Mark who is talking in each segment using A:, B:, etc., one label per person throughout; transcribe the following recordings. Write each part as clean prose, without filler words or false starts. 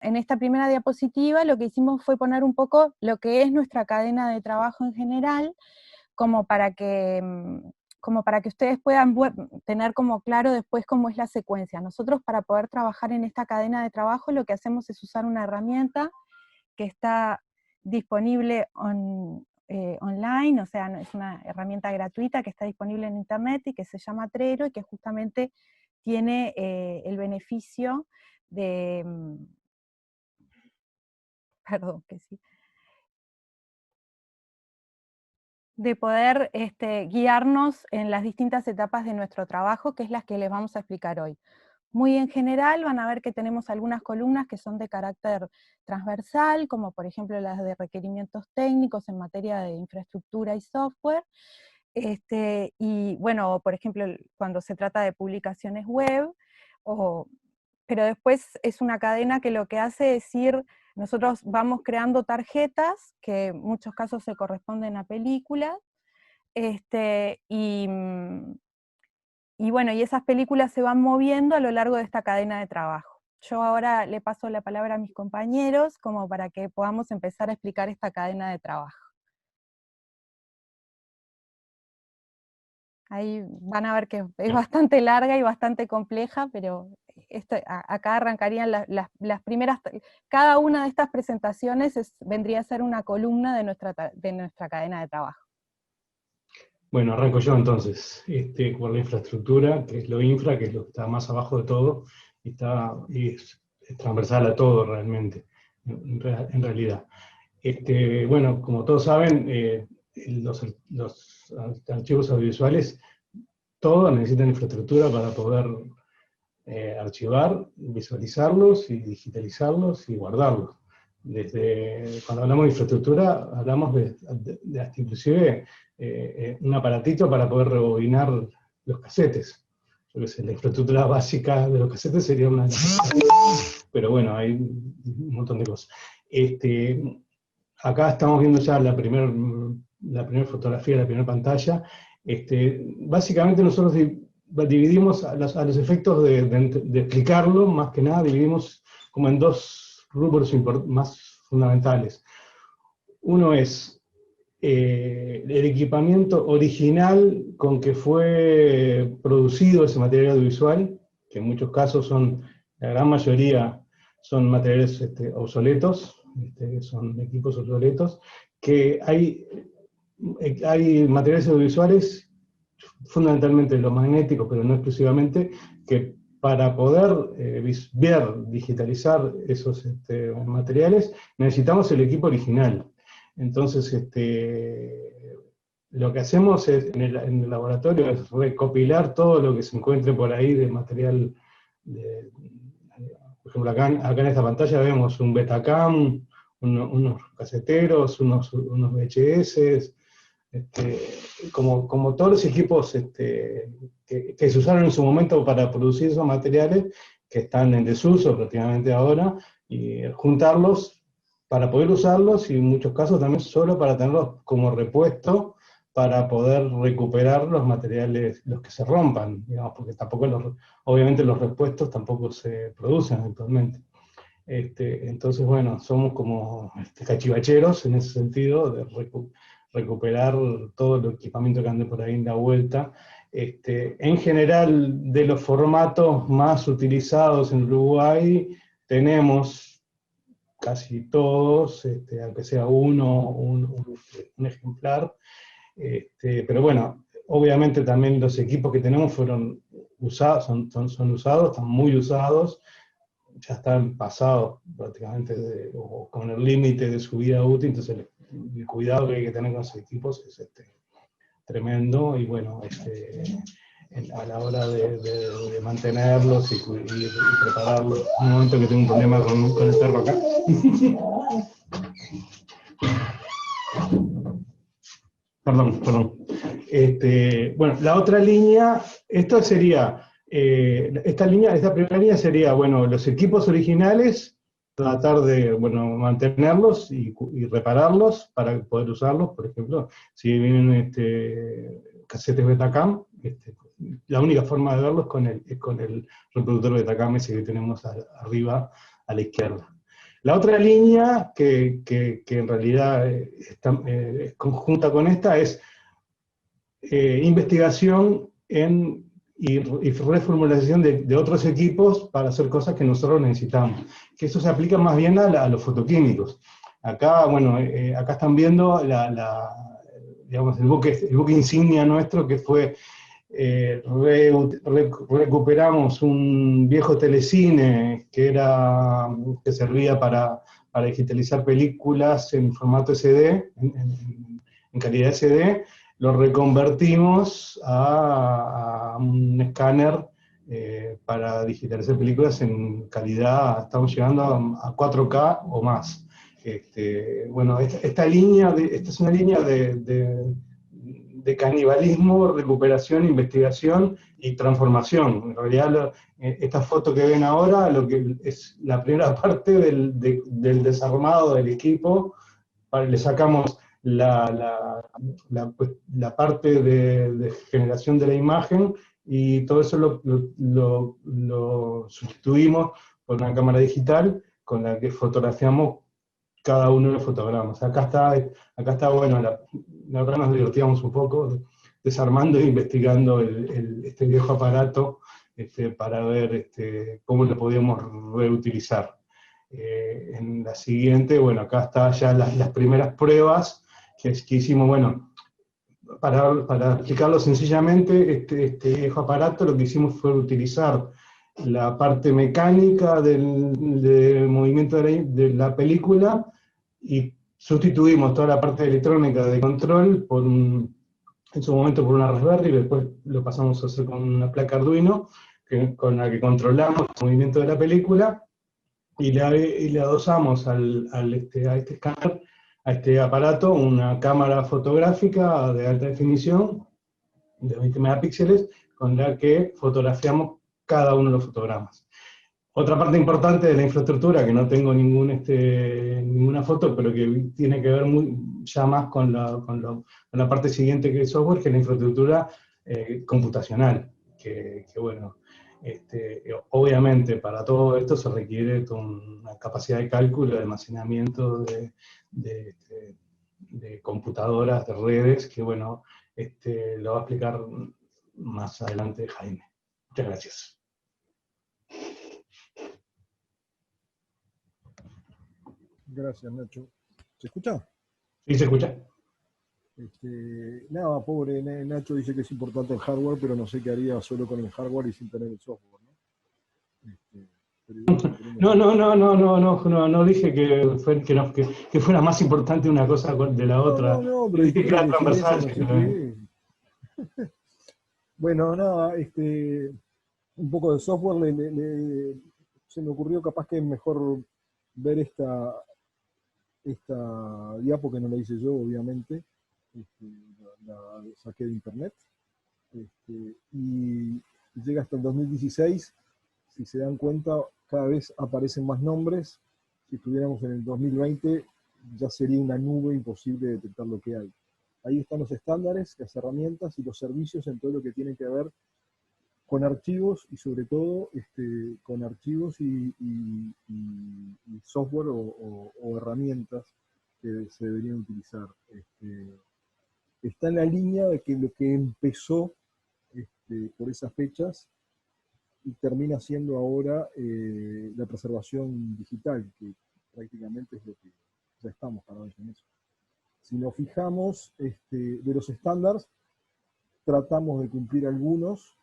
A: en esta primera diapositiva lo que hicimos fue poner un poco lo que es nuestra cadena de trabajo en general, como para que ustedes puedan tener como claro después cómo es la secuencia. Nosotros, para poder trabajar en esta cadena de trabajo, lo que hacemos es usar una herramienta que está disponible online, o sea, es una herramienta gratuita que está disponible en internet y que se llama Trello, y que justamente tiene el beneficio de, perdón, que sí, de poder guiarnos en las distintas etapas de nuestro trabajo, que es las que les vamos a explicar hoy. Muy en general van a ver que tenemos algunas columnas que son de carácter transversal, como por ejemplo las de requerimientos técnicos en materia de infraestructura y software, y bueno, por ejemplo, cuando se trata de publicaciones web, pero después es una cadena que lo que hace es ir, nosotros vamos creando tarjetas, que en muchos casos se corresponden a películas, y bueno, y esas películas se van moviendo a lo largo de esta cadena de trabajo. Yo ahora le paso la palabra a mis compañeros, como para que podamos empezar a explicar esta cadena de trabajo. Ahí van a ver que es bastante larga y bastante compleja, pero acá arrancarían las primeras, cada una de estas presentaciones vendría a ser una columna de nuestra cadena de trabajo.
B: Bueno, arranco yo entonces, por la infraestructura, que es lo infra, que es lo que está más abajo de todo, y es transversal a todo realmente, en realidad. Bueno, como todos saben, los archivos audiovisuales, todos necesitan infraestructura para poder archivar, visualizarlos y digitalizarlos y guardarlos. Cuando hablamos de infraestructura, hablamos de hasta inclusive un aparatito para poder rebobinar los casetes. Yo qué sé, la infraestructura básica de los casetes sería una de las... Pero bueno, hay un montón de cosas. Acá estamos viendo ya la primera fotografía, la primera pantalla. Básicamente nosotros dividimos a los efectos de explicarlo, más que nada, dividimos como en dos rubros más fundamentales. Uno es el equipamiento original con que fue producido ese material audiovisual, que en muchos casos la gran mayoría son materiales obsoletos, son equipos obsoletos, que hay materiales audiovisuales, fundamentalmente los magnéticos, pero no exclusivamente, que para poder digitalizar esos materiales, necesitamos el equipo original. Entonces, lo que hacemos en el laboratorio es recopilar todo lo que se encuentre por ahí de material. Por ejemplo, acá en esta pantalla vemos un Betacam, unos caseteros, unos VHS, como todos los equipos que se usaron en su momento para producir esos materiales, que están en desuso prácticamente ahora, y juntarlos para poder usarlos, y en muchos casos también solo para tenerlos como repuesto, para poder recuperar los materiales, los que se rompan, digamos, porque tampoco obviamente los repuestos tampoco se producen actualmente. Entonces, bueno, somos como cachivacheros en ese sentido, de recuperar todo el equipamiento que ande por ahí en la vuelta. En general, de los formatos más utilizados en Uruguay, tenemos casi todos, aunque sea un ejemplar. Pero bueno, obviamente también los equipos que tenemos fueron usados, son usados, están muy usados, ya están pasados prácticamente con el límite de su vida útil, entonces el cuidado que hay que tener con esos equipos es tremendo, y bueno, a la hora de mantenerlos y prepararlos. Un momento que tengo un problema con el perro acá. Perdón. Bueno, la otra línea, esta primera línea sería, bueno, los equipos originales, tratar de, bueno, mantenerlos y repararlos para poder usarlos. Por ejemplo, si vienen casetes Betacam, la única forma de verlos es con el reproductor Betacam ese que tenemos arriba a la izquierda. La otra línea que en realidad es conjunta con esta es investigación y reformulación de otros equipos para hacer cosas que nosotros necesitamos. Que eso se aplica más bien a los fotoquímicos. Acá, bueno, acá están viendo digamos, el buque insignia nuestro, que fue recuperamos un viejo telecine que servía para digitalizar películas en formato SD, en calidad SD, lo reconvertimos a un escáner para digitalizar películas en calidad, estamos llegando a 4K o más. Bueno, esta es una línea de canibalismo, recuperación, investigación y transformación. En realidad, esta foto que ven ahora, lo que es la primera parte del desarmado del equipo, le sacamos la parte de generación de la imagen y todo eso lo sustituimos por una cámara digital con la que fotografiamos cada uno de los fotogramas. Acá está bueno, la verdad nos divertíamos un poco desarmando e investigando este viejo aparato para ver cómo lo podíamos reutilizar. En la siguiente, bueno, acá está ya las primeras pruebas que hicimos, bueno, para explicarlo sencillamente, este viejo aparato lo que hicimos fue utilizar la parte mecánica del movimiento de la película y sustituimos toda la parte electrónica de control en su momento por una Raspberry, y después lo pasamos a hacer con una placa Arduino, con la que controlamos el movimiento de la película, y le adosamos a este escáner, a este aparato, una cámara fotográfica de alta definición, de 20 megapíxeles, con la que fotografiamos cada uno de los fotogramas. Otra parte importante de la infraestructura, que no tengo ninguna foto, pero que tiene que ver ya más con la parte siguiente que es software, que es la infraestructura computacional, que bueno, obviamente para todo esto se requiere una capacidad de cálculo, de almacenamiento de computadoras, de redes, que bueno, lo va a explicar más adelante Jaime. Muchas gracias.
C: Gracias, Nacho. ¿Se escucha?
B: ¿Sí se escucha?
C: Nada, pobre Nacho dice que es importante el hardware, pero no sé qué haría solo con el hardware y sin tener el software, ¿no? Pero
B: No dije que fuera más importante una cosa de la otra.
C: No, pero
B: Dije que
C: distintas
B: era
C: deficiencias,
B: transversal.
C: no sé qué. Bueno, nada, un poco de software, se me ocurrió capaz que es mejor ver esta diapo, que no la hice yo, obviamente, la saqué de internet, y llega hasta el 2016. Si se dan cuenta, cada vez aparecen más nombres. Si estuviéramos en el 2020, ya sería una nube imposible detectar lo que hay. Ahí están los estándares, las herramientas y los servicios en todo lo que tiene que ver con archivos, y sobre todo con archivos y software o herramientas que se deberían utilizar. Está en la línea de que lo que empezó por esas fechas y termina siendo ahora la preservación digital, que prácticamente es lo que ya estamos cada vez en eso. Si nos fijamos de los estándares, tratamos de cumplir algunos,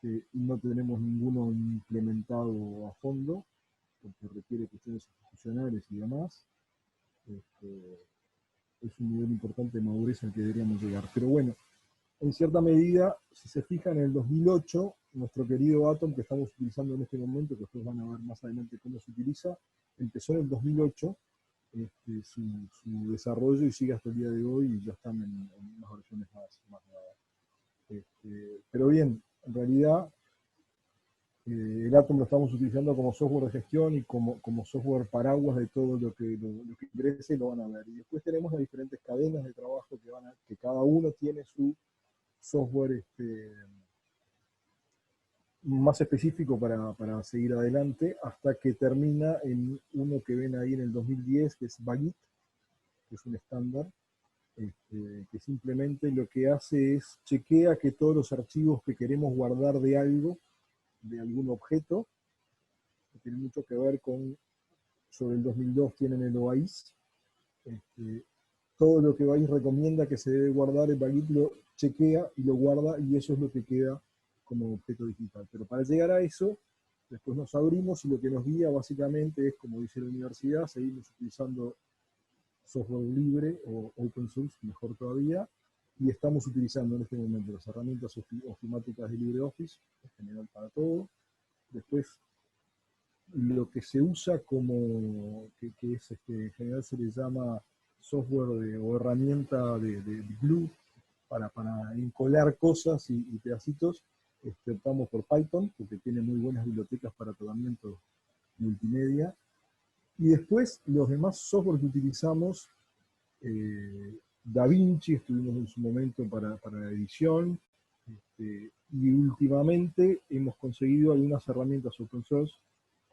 C: y no tenemos ninguno implementado a fondo, porque requiere cuestiones institucionales y demás. Es un nivel importante de madurez al que deberíamos llegar. Pero bueno, en cierta medida, si se fijan, en el 2008, nuestro querido Atom, que estamos utilizando en este momento, que ustedes van a ver más adelante cómo se utiliza, empezó en el 2008 su desarrollo y sigue hasta el día de hoy, y ya están en unas versiones más nuevas. Pero bien, en realidad el Atom lo estamos utilizando como software de gestión y como software paraguas de todo lo que ingrese, lo van a ver. Y después tenemos las diferentes cadenas de trabajo que cada uno tiene su software más específico para seguir adelante, hasta que termina en uno que ven ahí en el 2010, que es Bagit, que es un estándar, que simplemente lo que hace es chequea que todos los archivos que queremos guardar de algo, de algún objeto, que tiene mucho que ver con, sobre el 2002 tienen el OAIS, todo lo que OAIS recomienda que se debe guardar, el Bagit lo chequea y lo guarda, y eso es lo que queda como objeto digital. Pero para llegar a eso, después nos abrimos y lo que nos guía básicamente es, como dice la universidad, seguimos utilizando software libre o open source, mejor todavía, y estamos utilizando en este momento las herramientas ofimáticas de LibreOffice, en general para todo. Después, lo que se usa como, que es, en general se le llama software o herramienta de glue, para encolar cosas y pedacitos, optamos por Python, porque tiene muy buenas bibliotecas para tratamiento multimedia. Y después, los demás software que utilizamos, DaVinci estuvimos en su momento para la edición, y últimamente hemos conseguido algunas herramientas open source,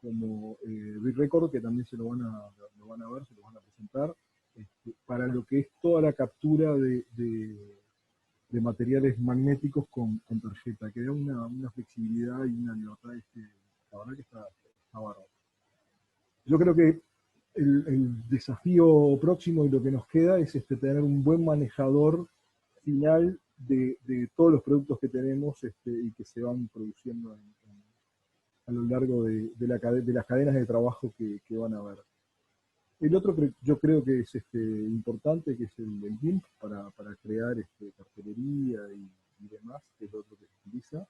C: como Big Record, que también lo van a ver, se lo van a presentar, para lo que es toda la captura de materiales magnéticos con tarjeta, que da una flexibilidad y una libertad, la verdad que está bárbaro. Yo creo que el desafío próximo y lo que nos queda es tener un buen manejador final de todos los productos que tenemos y que se van produciendo a lo largo de las cadenas de trabajo que van a haber. El otro yo creo que es importante, que es el GIMP para crear cartelería y demás, que es lo otro que se utiliza.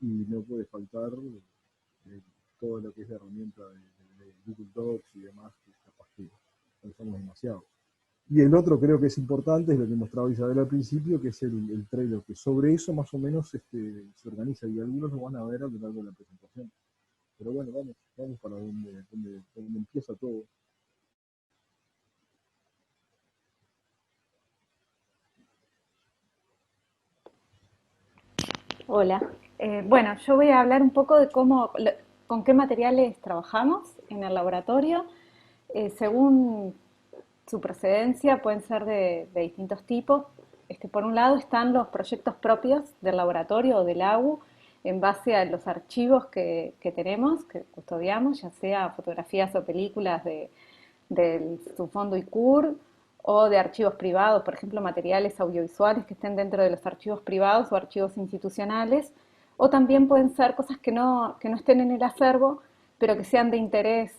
C: Y no puede faltar todo lo que es la herramienta de Google Docs y demás, que capaz que pensamos demasiado. Y el otro creo que es importante, es lo que mostraba Isabel al principio, que es el Trello, que sobre eso más o menos se organiza, y algunos lo van a ver a lo largo de la presentación. Pero bueno, vamos para donde empieza todo.
A: Hola. Bueno, yo voy a hablar un poco de con qué materiales trabajamos en el laboratorio. Según su procedencia, pueden ser de distintos tipos. Por un lado están los proyectos propios del laboratorio o del AU, en base a los archivos que tenemos, que custodiamos, ya sea fotografías o películas de su fondo ICUR, o de archivos privados, por ejemplo, materiales audiovisuales que estén dentro de los archivos privados o archivos institucionales, o también pueden ser cosas que no estén en el acervo, pero que sean de interés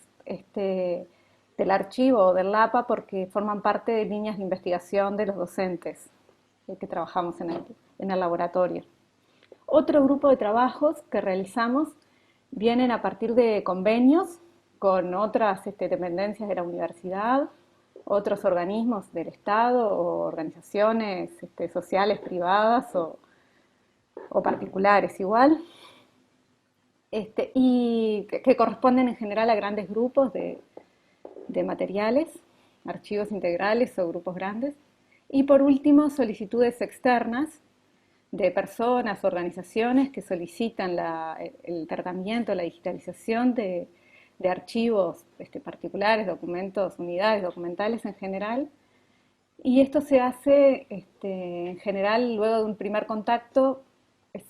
A: del archivo o del LAPA, porque forman parte de líneas de investigación de los docentes que trabajamos en el laboratorio. Otro grupo de trabajos que realizamos vienen a partir de convenios con otras dependencias de la universidad, otros organismos del Estado o organizaciones sociales, privadas o particulares igual, y que corresponden en general a grandes grupos de materiales, archivos integrales o grupos grandes. Y por último, solicitudes externas de personas, organizaciones que solicitan el tratamiento, la digitalización de archivos particulares, documentos, unidades documentales en general. Y esto se hace en general luego de un primer contacto,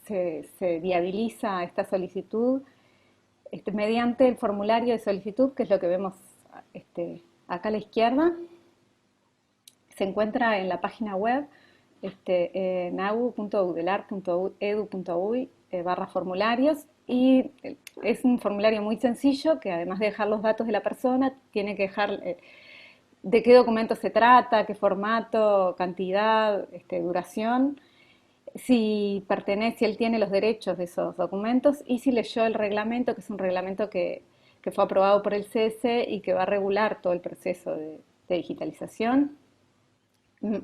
A: se viabiliza esta solicitud mediante el formulario de solicitud, que es lo que vemos acá a la izquierda. Se encuentra en la página web nau.udelar.edu.uy/formularios, y es un formulario muy sencillo que, además de dejar los datos de la persona, tiene que dejar de qué documento se trata, qué formato, cantidad, duración, si él tiene los derechos de esos documentos y si leyó el reglamento, que es un reglamento que fue aprobado por el CS y que va a regular todo el proceso de digitalización,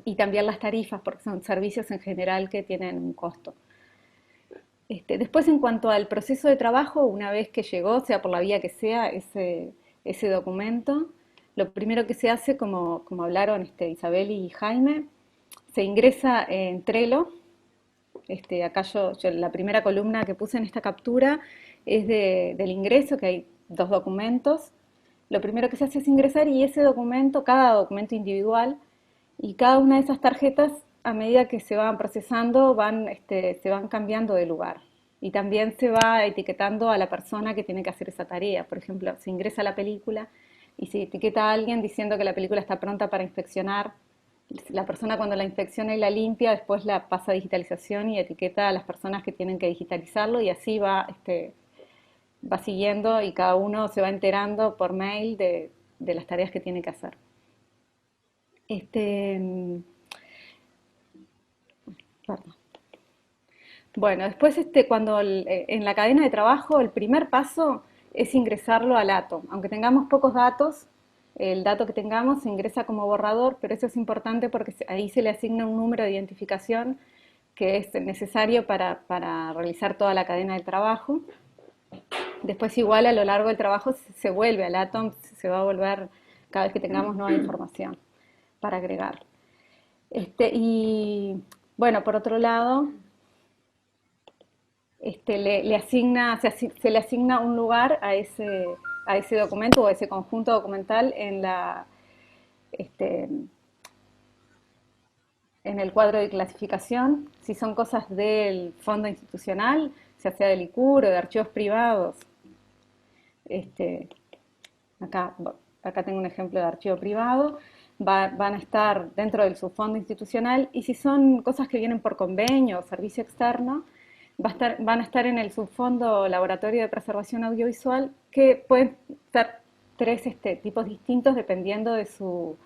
A: y también las tarifas, porque son servicios en general que tienen un costo. Después, en cuanto al proceso de trabajo, una vez que llegó, sea por la vía que sea, ese documento, lo primero que se hace, como hablaron Isabel y Jaime, se ingresa en Trello,
D: Acá la primera columna que puse en esta captura es del ingreso, que hay 2 documentos. Lo primero que se hace es ingresar y ese documento, cada documento individual, y cada una de esas tarjetas, a medida que se van procesando, se van cambiando de lugar. Y también se va etiquetando a la persona que tiene que hacer esa tarea. Por ejemplo, se ingresa la película y se etiqueta a alguien diciendo que la película está pronta para inspeccionar. La persona, cuando la inspecciona y la limpia, después la pasa a digitalización y etiqueta a las personas que tienen que digitalizarlo, y así va siguiendo, y cada uno se va enterando por mail de las tareas que tiene que hacer. Perdón. Bueno, después cuando en la cadena de trabajo el primer paso es ingresarlo al Atom. Aunque tengamos pocos datos, el dato que tengamos se ingresa como borrador, pero eso es importante porque ahí se le asigna un número de identificación que es necesario para realizar toda la cadena del trabajo. Después igual a lo largo del trabajo se vuelve al Atom, se va a volver cada vez que tengamos nueva información para agregar. Y bueno, por otro lado, se le asigna un lugar a ese documento o a ese conjunto documental en el cuadro de clasificación. Si son cosas del fondo institucional, ya sea del ICUR o de archivos privados. Acá tengo un ejemplo de archivo privado. Van a estar dentro del subfondo institucional, y si son cosas que vienen por convenio o servicio externo, van a estar en el subfondo Laboratorio de Preservación Audiovisual, que pueden ser 3 tipos distintos dependiendo de su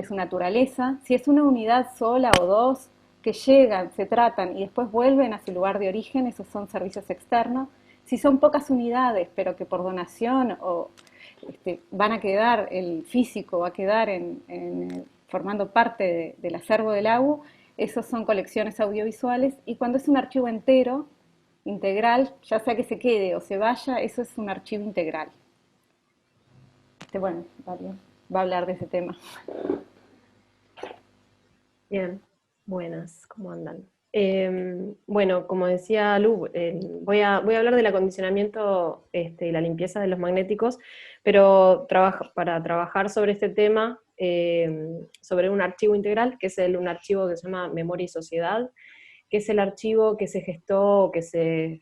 D: naturaleza. Si es una unidad sola o 2 que llegan, se tratan y después vuelven a su lugar de origen, esos son servicios externos. Si son pocas unidades, pero que por donación o van a quedar, el físico va a quedar formando parte del acervo del AU, esos son colecciones audiovisuales. Y cuando es un archivo entero, integral, ya sea que se quede o se vaya, eso es un archivo integral. Bueno, Darío va a hablar de ese tema.
E: Bien, buenas, ¿cómo andan? Bueno, como decía Lu, voy a hablar del acondicionamiento y la limpieza de los magnéticos, pero para trabajar sobre este tema, sobre un archivo integral, que es un archivo que se llama Memoria y Sociedad, que es el archivo que se gestó, que se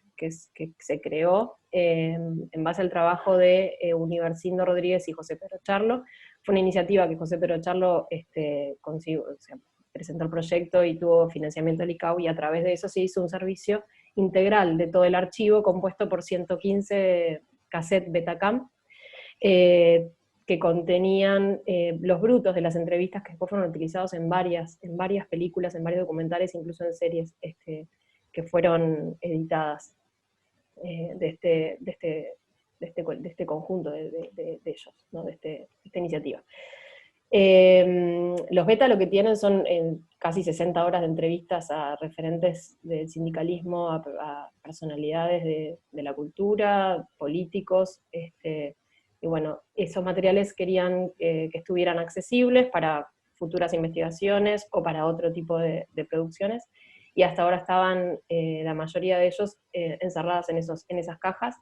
E: creó en base al trabajo de Universindo Rodríguez y José Pedro Charlo. Fue una iniciativa que José Pedro Charlo presentó el proyecto y tuvo financiamiento del ICAO, y a través de eso se hizo un servicio integral de todo el archivo, compuesto por 115 cassettes Betacam, que contenían los brutos de las entrevistas que después fueron utilizados en varias películas, en varios documentales, incluso en series que fueron editadas de este conjunto de ellos, ¿no? de esta iniciativa. Los beta lo que tienen son casi 60 horas de entrevistas a referentes del sindicalismo, a personalidades de la cultura, políticos, y bueno, esos materiales querían que estuvieran accesibles para futuras investigaciones o para otro tipo de producciones, y hasta ahora estaban la mayoría de ellos encerradas en esas cajas.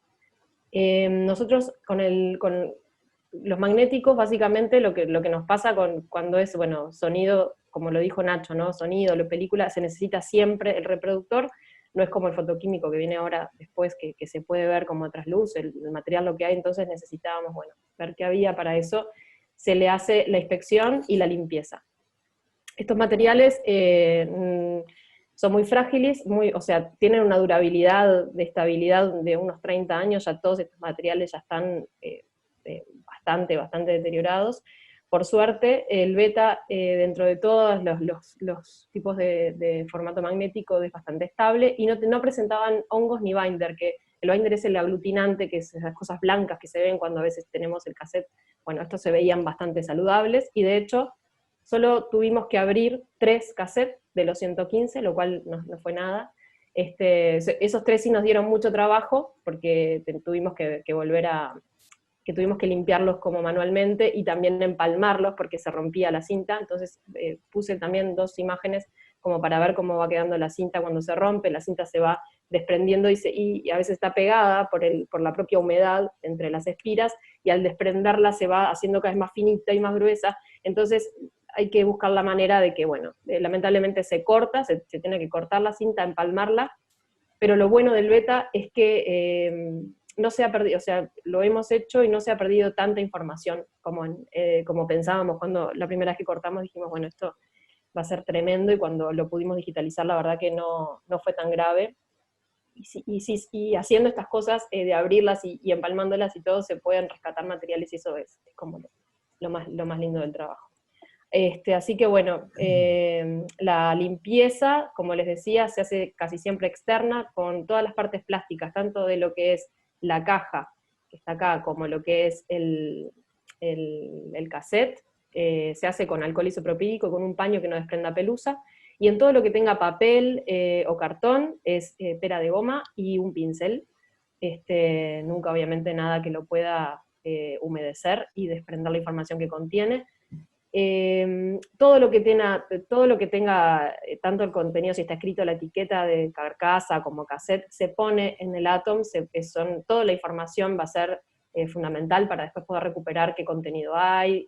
E: Nosotros con los magnéticos, básicamente lo que nos pasa cuando es, bueno, sonido, como lo dijo Nacho, ¿no? Sonido, la película, se necesita siempre el reproductor. No es como el fotoquímico que viene ahora después, que se puede ver como trasluz, el material lo que hay. Entonces necesitábamos, bueno, ver qué había. Para eso se le hace la inspección y la limpieza. Estos materiales son muy frágiles, o sea, tienen una durabilidad de estabilidad de unos 30 años, ya todos estos materiales ya están bastante deteriorados. Por suerte, el beta, dentro de todos los tipos de formato magnético, es bastante estable, y no presentaban hongos ni binder, que el binder es el aglutinante, que es esas cosas blancas que se ven cuando a veces tenemos el cassette. Bueno, estos se veían bastante saludables, y de hecho, solo tuvimos que abrir 3 cassettes de los 115, lo cual no fue nada. Esos 3 sí nos dieron mucho trabajo, porque tuvimos que limpiarlos como manualmente, y también empalmarlos porque se rompía la cinta. Entonces puse también 2 imágenes como para ver cómo va quedando la cinta cuando se rompe. La cinta se va desprendiendo y a veces está pegada por la propia humedad entre las espiras, y al desprenderla se va haciendo cada vez más finita y más gruesa. Entonces hay que buscar la manera de que, bueno, lamentablemente se corta, se tiene que cortar la cinta, empalmarla, pero lo bueno del beta es que no se ha perdido, o sea, lo hemos hecho y no se ha perdido tanta información como pensábamos. Cuando la primera vez que cortamos dijimos, bueno, esto va a ser tremendo, y cuando lo pudimos digitalizar la verdad que no fue tan grave. Y haciendo estas cosas de abrirlas y empalmándolas y todo, se pueden rescatar materiales, y eso es como lo más lindo del trabajo. Así que bueno, la limpieza, como les decía, se hace casi siempre externa, con todas las partes plásticas, tanto de lo que es la caja, que está acá, como lo que es el cassette, se hace con alcohol isopropílico, con un paño que no desprenda pelusa, y en todo lo que tenga papel o cartón es pera de goma y un pincel. Nunca obviamente nada que lo pueda humedecer y desprender la información que contiene. Todo lo que tenga tanto el contenido, si está escrito la etiqueta de carcasa como cassette, se pone en el Atom, toda la información va a ser fundamental para después poder recuperar qué contenido hay,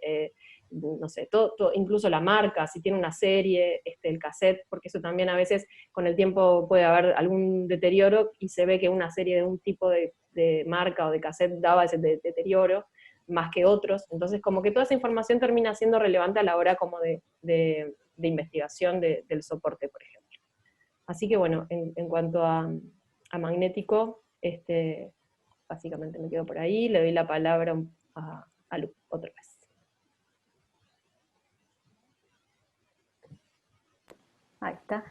E: no sé, incluso la marca, si tiene una serie, el cassette, porque eso también a veces con el tiempo puede haber algún deterioro, y se ve que una serie de un tipo de marca o de cassette daba ese deterioro más que otros. Entonces como que toda esa información termina siendo relevante a la hora como de investigación del soporte, por ejemplo. Así que bueno, en cuanto a magnético, básicamente me quedo por ahí. Le doy la palabra a Lu otra vez.
D: Ahí está.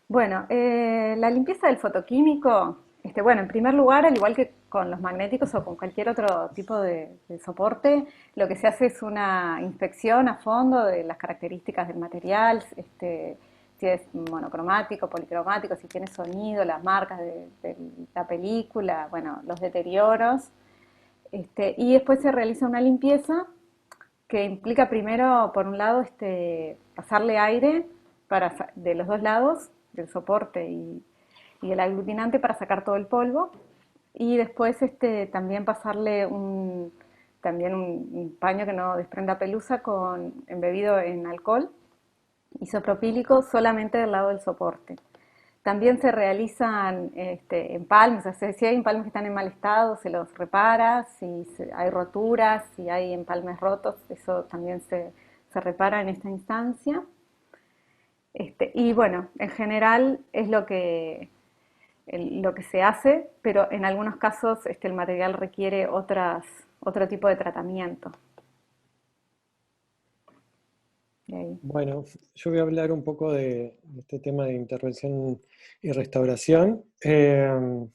D: Bueno, la limpieza del fotoquímico, bueno, en primer lugar, al igual que con los magnéticos o con cualquier otro tipo de soporte, lo que se hace es una inspección a fondo de las características del material, si es monocromático, policromático, si tiene sonido, las marcas de la película, bueno, los deterioros, y después se realiza una limpieza que implica primero, por un lado, pasarle aire de los dos lados, del soporte y el aglutinante, para sacar todo el polvo, y después también pasarle también un paño que no desprenda pelusa embebido en alcohol isopropílico solamente del lado del soporte. También se realizan empalmes, o sea, si hay empalmes que están en mal estado, se los repara, si hay roturas, si hay empalmes rotos, eso también se repara en esta instancia. Y bueno, en general es lo que se hace, pero en algunos casos el material requiere otro tipo de tratamiento.
F: Bueno, yo voy a hablar un poco de este tema de intervención y restauración. En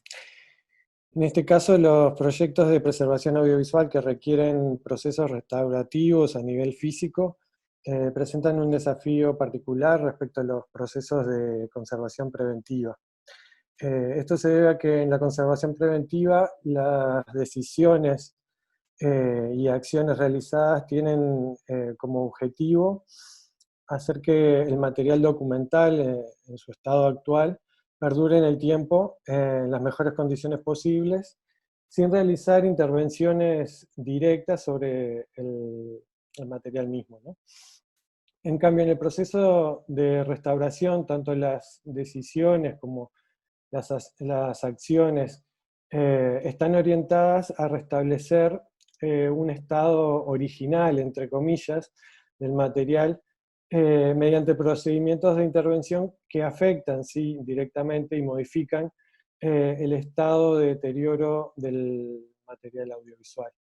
F: este caso, los proyectos de preservación audiovisual que requieren procesos restaurativos a nivel físico presentan un desafío particular respecto a los procesos de conservación preventiva. Esto se debe a que en la conservación preventiva las decisiones y acciones realizadas tienen como objetivo hacer que el material documental en su estado actual perdure en el tiempo en las mejores condiciones posibles, sin realizar intervenciones directas sobre el material mismo, ¿no? En cambio, en el proceso de restauración, tanto las decisiones como las acciones están orientadas a restablecer un estado original, entre comillas, del material, mediante procedimientos de intervención que afectan, sí, directamente y modifican el estado de deterioro del material audiovisual.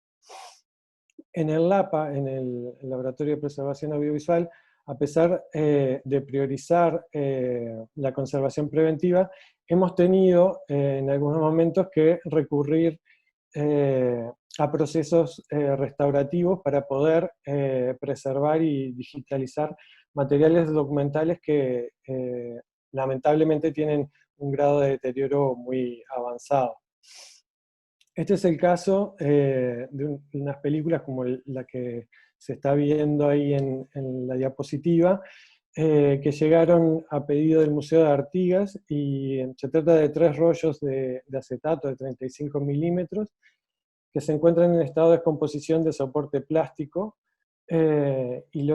F: En el LAPA, en el Laboratorio de Preservación Audiovisual, a pesar de priorizar la conservación preventiva, hemos tenido en algunos momentos que recurrir a procesos restaurativos para poder preservar y digitalizar materiales documentales que lamentablemente tienen un grado de deterioro muy avanzado. Este es el caso de unas películas como la que se está viendo ahí en la diapositiva, que llegaron a pedido del Museo de Artigas, y se trata de 3 rollos de acetato de 35 milímetros, que se encuentran en estado de descomposición de soporte plástico, y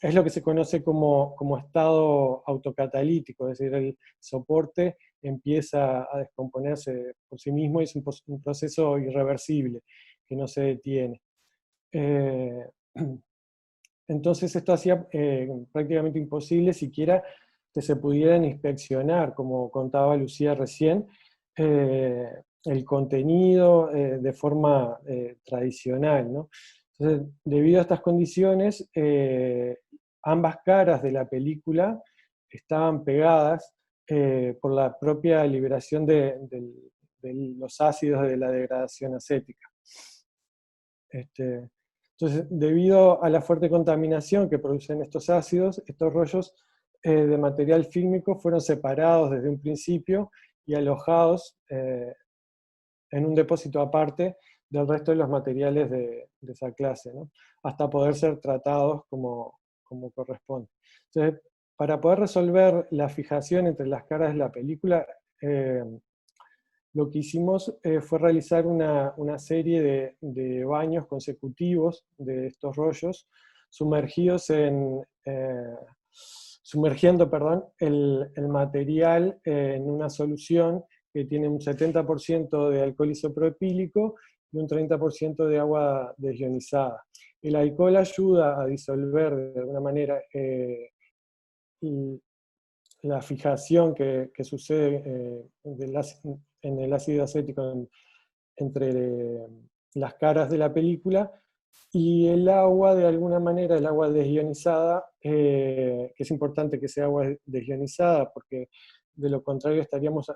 F: es lo que se conoce como estado autocatalítico, es decir, el soporte empieza a descomponerse por sí mismo y es un proceso irreversible, que no se detiene. Entonces esto hacía prácticamente imposible siquiera que se pudieran inspeccionar, como contaba Lucía recién, el contenido de forma tradicional, ¿no? Entonces, debido a estas condiciones, ambas caras de la película estaban pegadas por la propia liberación de los ácidos de la degradación acética. Entonces, debido a la fuerte contaminación que producen estos ácidos, estos rollos de material fílmico fueron separados desde un principio y alojados en un depósito aparte del resto de los materiales de esa clase, ¿no? Hasta poder ser tratados como corresponde. Entonces, para poder resolver la fijación entre las caras de la película, lo que hicimos fue realizar una serie de baños consecutivos de estos rollos, sumergiendo el material en una solución que tiene un 70% de alcohol isopropílico y un 30% de agua desionizada. El alcohol ayuda a disolver de alguna manera la fijación que sucede en el ácido acético entre las caras de la película, y el agua, de alguna manera, el agua desionizada, que es importante que sea agua desionizada, porque de lo contrario estaríamos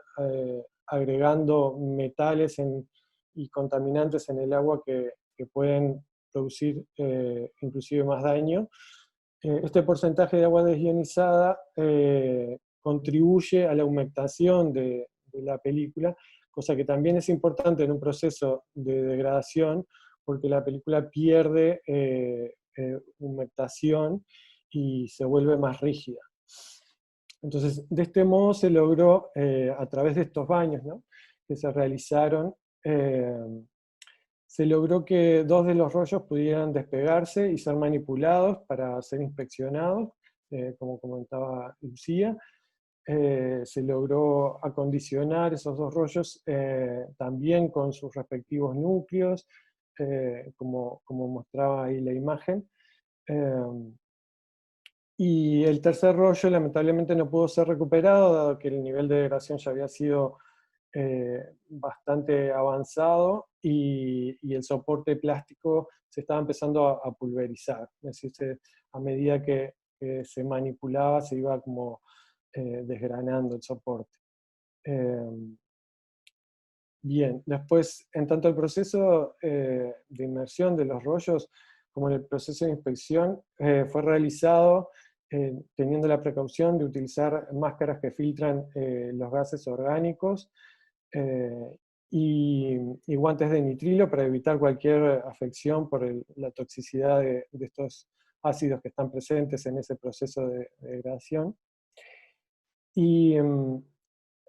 F: agregando metales y contaminantes en el agua que pueden producir inclusive más daño. Este porcentaje de agua desionizada contribuye a la humectación de la película, cosa que también es importante en un proceso de degradación, porque la película pierde humectación y se vuelve más rígida. Entonces, de este modo se logró, a través de estos baños, ¿no?, que se realizaron, se logró que 2 de los rollos pudieran despegarse y ser manipulados para ser inspeccionados, como comentaba Lucía. Se logró acondicionar esos 2 rollos también con sus respectivos núcleos, como mostraba ahí la imagen. Y el tercer rollo lamentablemente no pudo ser recuperado, dado que el nivel de degradación ya había sido bastante avanzado y el soporte plástico se estaba empezando a pulverizar. Es decir, a medida que se manipulaba se iba como desgranando el soporte. Bien, después, en tanto el proceso de inmersión de los rollos como en el proceso de inspección fue realizado teniendo la precaución de utilizar máscaras que filtran los gases orgánicos y guantes de nitrilo para evitar cualquier afección por la toxicidad de estos ácidos que están presentes en ese proceso de degradación. Y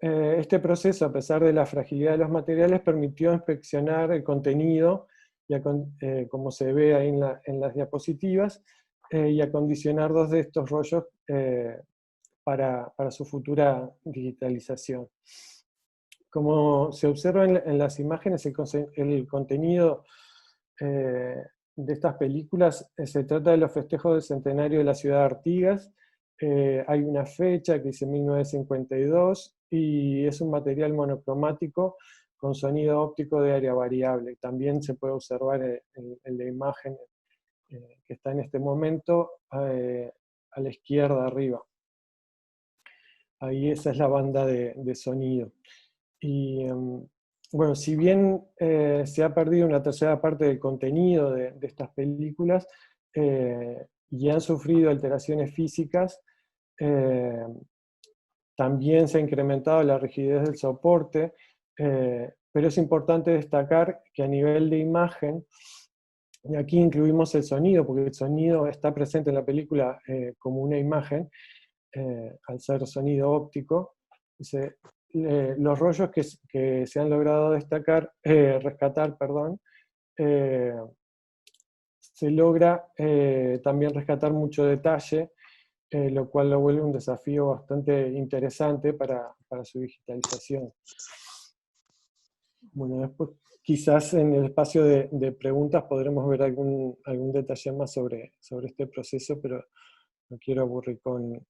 F: este proceso, a pesar de la fragilidad de los materiales, permitió inspeccionar el contenido, como se ve ahí en las diapositivas, y acondicionar 2 de estos rollos para su futura digitalización. Como se observa en las imágenes, el contenido de estas películas se trata de los festejos del centenario de la ciudad de Artigas. Hay una fecha que dice 1952 y es un material monocromático con sonido óptico de área variable. También se puede observar en la imagen que está en este momento a la izquierda arriba. Ahí esa es la banda de sonido. Y bueno, si bien se ha perdido una tercera parte del contenido de estas películas y han sufrido alteraciones físicas, también se ha incrementado la rigidez del soporte, pero es importante destacar que a nivel de imagen Y aquí incluimos el sonido, porque el sonido está presente en la película como una imagen, al ser sonido óptico. Los rollos que se han logrado rescatar, se logra también rescatar mucho detalle, lo cual lo vuelve un desafío bastante interesante para su digitalización. Bueno, después quizás en el espacio de preguntas podremos ver algún detalle más sobre este proceso, pero no quiero aburrir con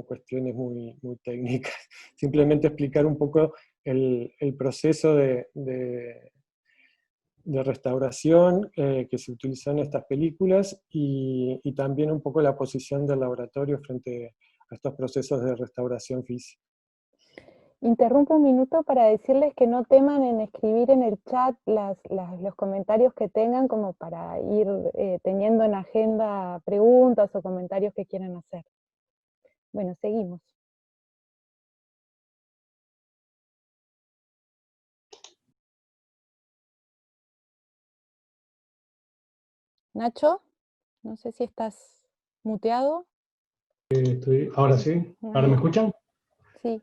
F: cuestiones muy técnicas. Simplemente explicar un poco el proceso de restauración que se utilizó en estas películas y también un poco la posición del laboratorio frente a estos procesos de restauración física.
A: Interrumpo un minuto para decirles que no teman en escribir en el chat los comentarios que tengan, como para ir teniendo en agenda preguntas o comentarios que quieran hacer. Bueno, seguimos. Nacho, no sé si estás muteado.
B: Ahora sí, ¿ahora me escuchan?
A: Sí.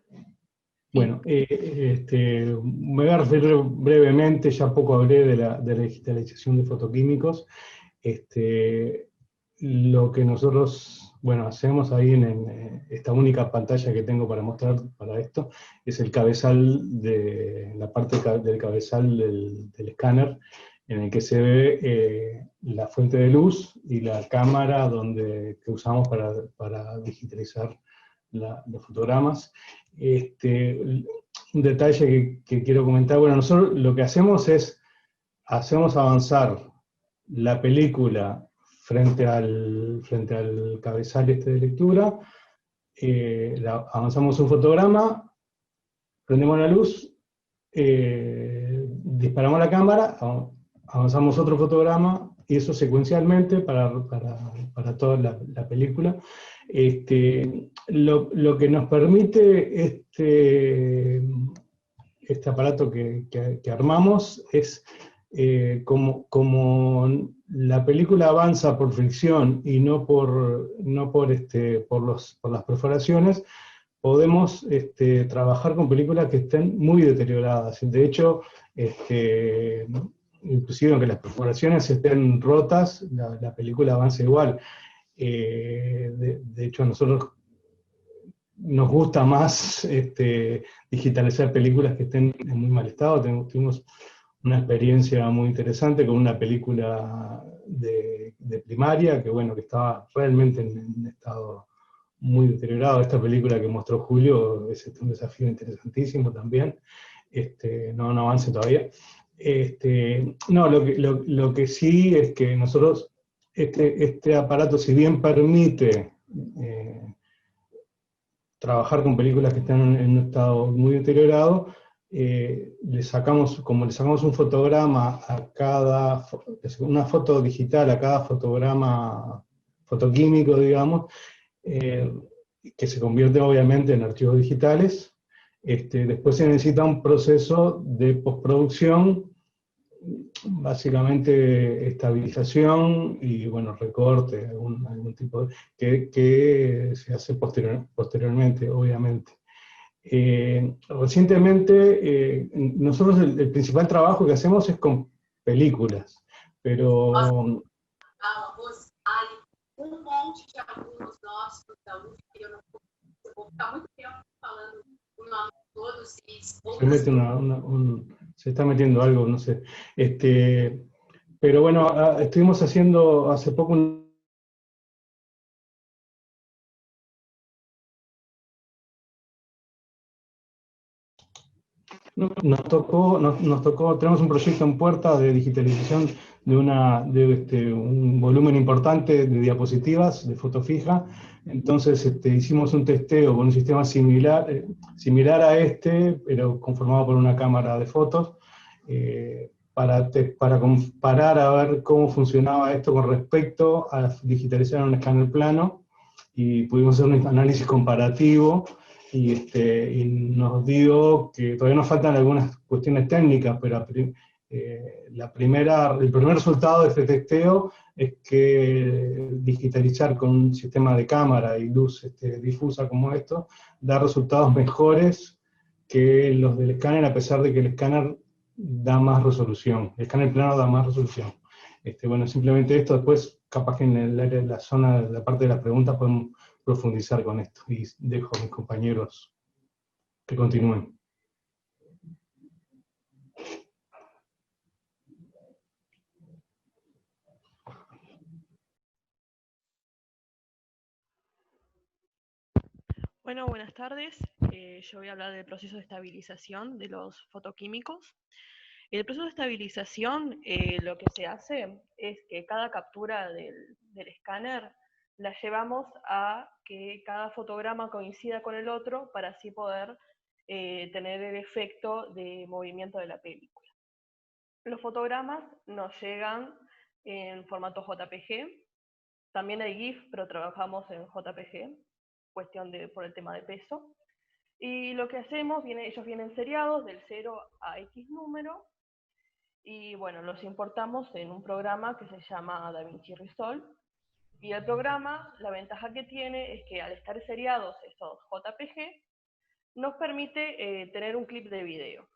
B: Bueno, me voy a referir brevemente, ya poco hablé de la digitalización de fotoquímicos. Lo que nosotros, hacemos ahí en esta única pantalla que tengo para mostrar para esto, es el cabezal, la parte del cabezal del escáner, en el que se ve la fuente de luz y la cámara que usamos para digitalizar los fotogramas. Un detalle que quiero comentar, nosotros lo que hacemos es, hacemos avanzar la película frente al cabezal de lectura, avanzamos un fotograma, prendemos la luz, disparamos la cámara, avanzamos otro fotograma, y eso secuencialmente para toda la película. Lo que nos permite este aparato que armamos es, como la película avanza por fricción y no por las perforaciones, podemos trabajar con películas que estén muy deterioradas. De hecho, inclusive aunque las perforaciones estén rotas, la película avanza igual. De hecho, a nosotros nos gusta más digitalizar películas que estén en muy mal estado. Tuvimos una experiencia muy interesante con una película de primaria que estaba realmente en un estado muy deteriorado. Esta película que mostró Julio es un desafío interesantísimo también. No avance todavía. Lo que sí es que nosotros, este aparato, si bien permite trabajar con películas que están en un estado muy deteriorado, como le sacamos un fotograma una foto digital a cada fotograma fotoquímico, digamos, que se convierte obviamente en archivos digitales. Después se necesita un proceso de postproducción, básicamente estabilización y recorte, algún tipo que se hace posteriormente, obviamente. Recientemente, nosotros el principal trabajo que hacemos es con películas, pero
G: monte de alunos nossos, alunos que eu não vou ficar muito tempo falando o nome de todos
B: se está metiendo algo, no sé. Pero estuvimos haciendo hace poco nos tocó, tenemos un proyecto en puerta de digitalización de un volumen importante de diapositivas de foto fija. Entonces hicimos un testeo con un sistema similar a pero conformado por una cámara de fotos, para comparar a ver cómo funcionaba esto con respecto a digitalizar un escáner plano, y pudimos hacer un análisis comparativo, y nos dio que todavía nos faltan algunas cuestiones técnicas, pero el primer resultado de este testeo es que digitalizar con un sistema de cámara y luz difusa como esto, da resultados mejores que los del escáner, a pesar de que el escáner da más resolución. El escáner plano da más resolución. Bueno, simplemente esto, después capaz que en el área de la zona, de la parte de las preguntas, podemos profundizar con esto. Y dejo a mis compañeros que continúen.
H: Bueno, buenas tardes. Yo voy a hablar del proceso de estabilización de los fotoquímicos. El proceso de estabilización, lo que se hace es que cada captura del escáner la llevamos a que cada fotograma coincida con el otro para así poder tener el efecto de movimiento de la película. Los fotogramas nos llegan en formato JPG. También hay GIF, pero trabajamos en JPG, por el tema de peso. Y lo que hacemos, ellos vienen seriados del 0 a X número, y bueno, los importamos en un programa que se llama DaVinci Resolve. Y el programa, la ventaja que tiene es que al estar seriados estos JPG, nos permite tener un clip de video.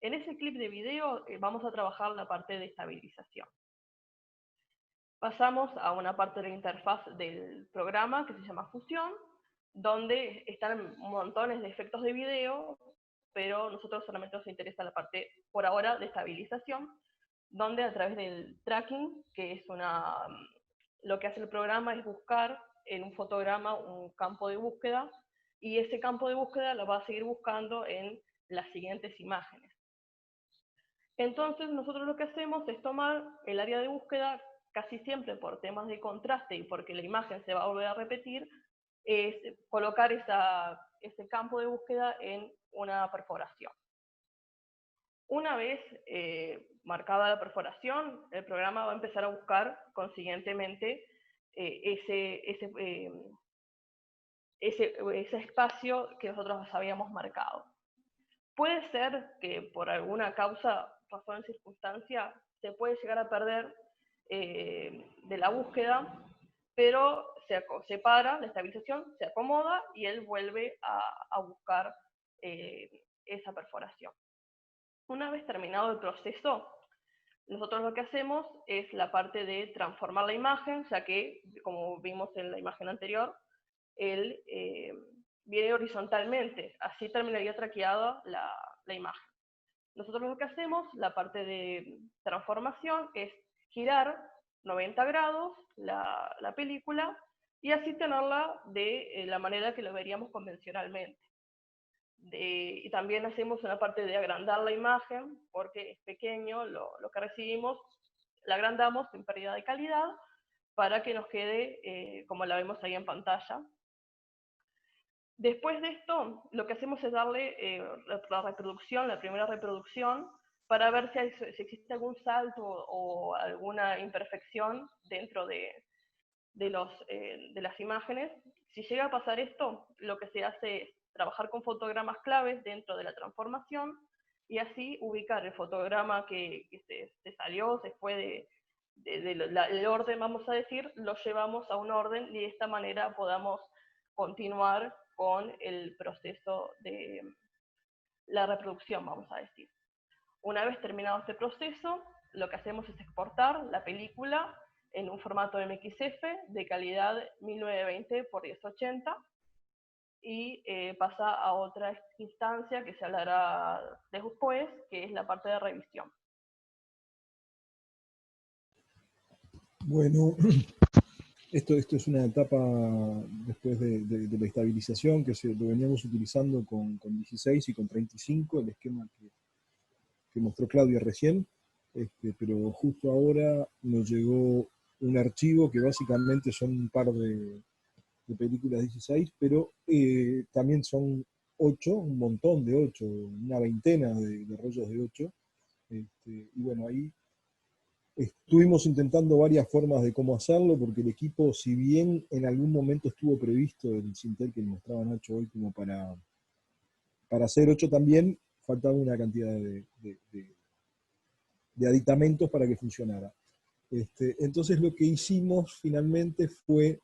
H: En ese clip de video vamos a trabajar la parte de estabilización. Pasamos a una parte de la interfaz del programa que se llama Fusión, donde están montones de efectos de video, pero a nosotros solamente nos interesa la parte, por ahora, de estabilización, donde a través del tracking, que es lo que hace el programa es buscar en un fotograma un campo de búsqueda, y ese campo de búsqueda lo va a seguir buscando en las siguientes imágenes. Entonces nosotros lo que hacemos es tomar el área de búsqueda, casi siempre por temas de contraste y porque la imagen se va a volver a repetir, es colocar ese campo de búsqueda en una perforación. Una vez marcada la perforación, el programa va a empezar a buscar consiguientemente ese espacio que nosotros habíamos marcado. Puede ser que por alguna causa, razón, circunstancia, se puede llegar a perder de la búsqueda, pero se para la estabilización, se acomoda y él vuelve a buscar esa perforación. Una vez terminado el proceso, nosotros lo que hacemos es la parte de transformar la imagen, ya que, como vimos en la imagen anterior, él viene horizontalmente, así terminaría traqueada la imagen. Nosotros lo que hacemos, la parte de transformación, es girar 90 grados la película y así tenerla de la manera que lo veríamos convencionalmente. Y también hacemos una parte de agrandar la imagen, porque es pequeño lo que recibimos, la agrandamos sin pérdida de calidad, para que nos quede como la vemos ahí en pantalla. Después de esto, lo que hacemos es darle la primera reproducción, para ver si existe algún salto o alguna imperfección dentro de las imágenes. Si llega a pasar esto, lo que se hace es trabajar con fotogramas claves dentro de la transformación, y así ubicar el fotograma que se salió, se fue del orden, vamos a decir, lo llevamos a un orden, y de esta manera podamos continuar con el proceso de la reproducción, vamos a decir. Una vez terminado este proceso, lo que hacemos es exportar la película en un formato MXF de calidad 1920 x 1080, y pasa a otra instancia que se hablará después, que es la parte de revisión.
C: Bueno, esto es una etapa después de la estabilización que lo veníamos utilizando con 16 y con 35, el esquema que mostró Claudia recién, pero justo ahora nos llegó un archivo que básicamente son un par de películas 16, pero también son 8, un montón de 8, una veintena de rollos de 8, y bueno, ahí estuvimos intentando varias formas de cómo hacerlo, porque el equipo, si bien en algún momento estuvo previsto el Sintel que mostraba Nacho hoy como para hacer 8 también, faltaba una cantidad de aditamentos para que funcionara. Entonces lo que hicimos finalmente fue,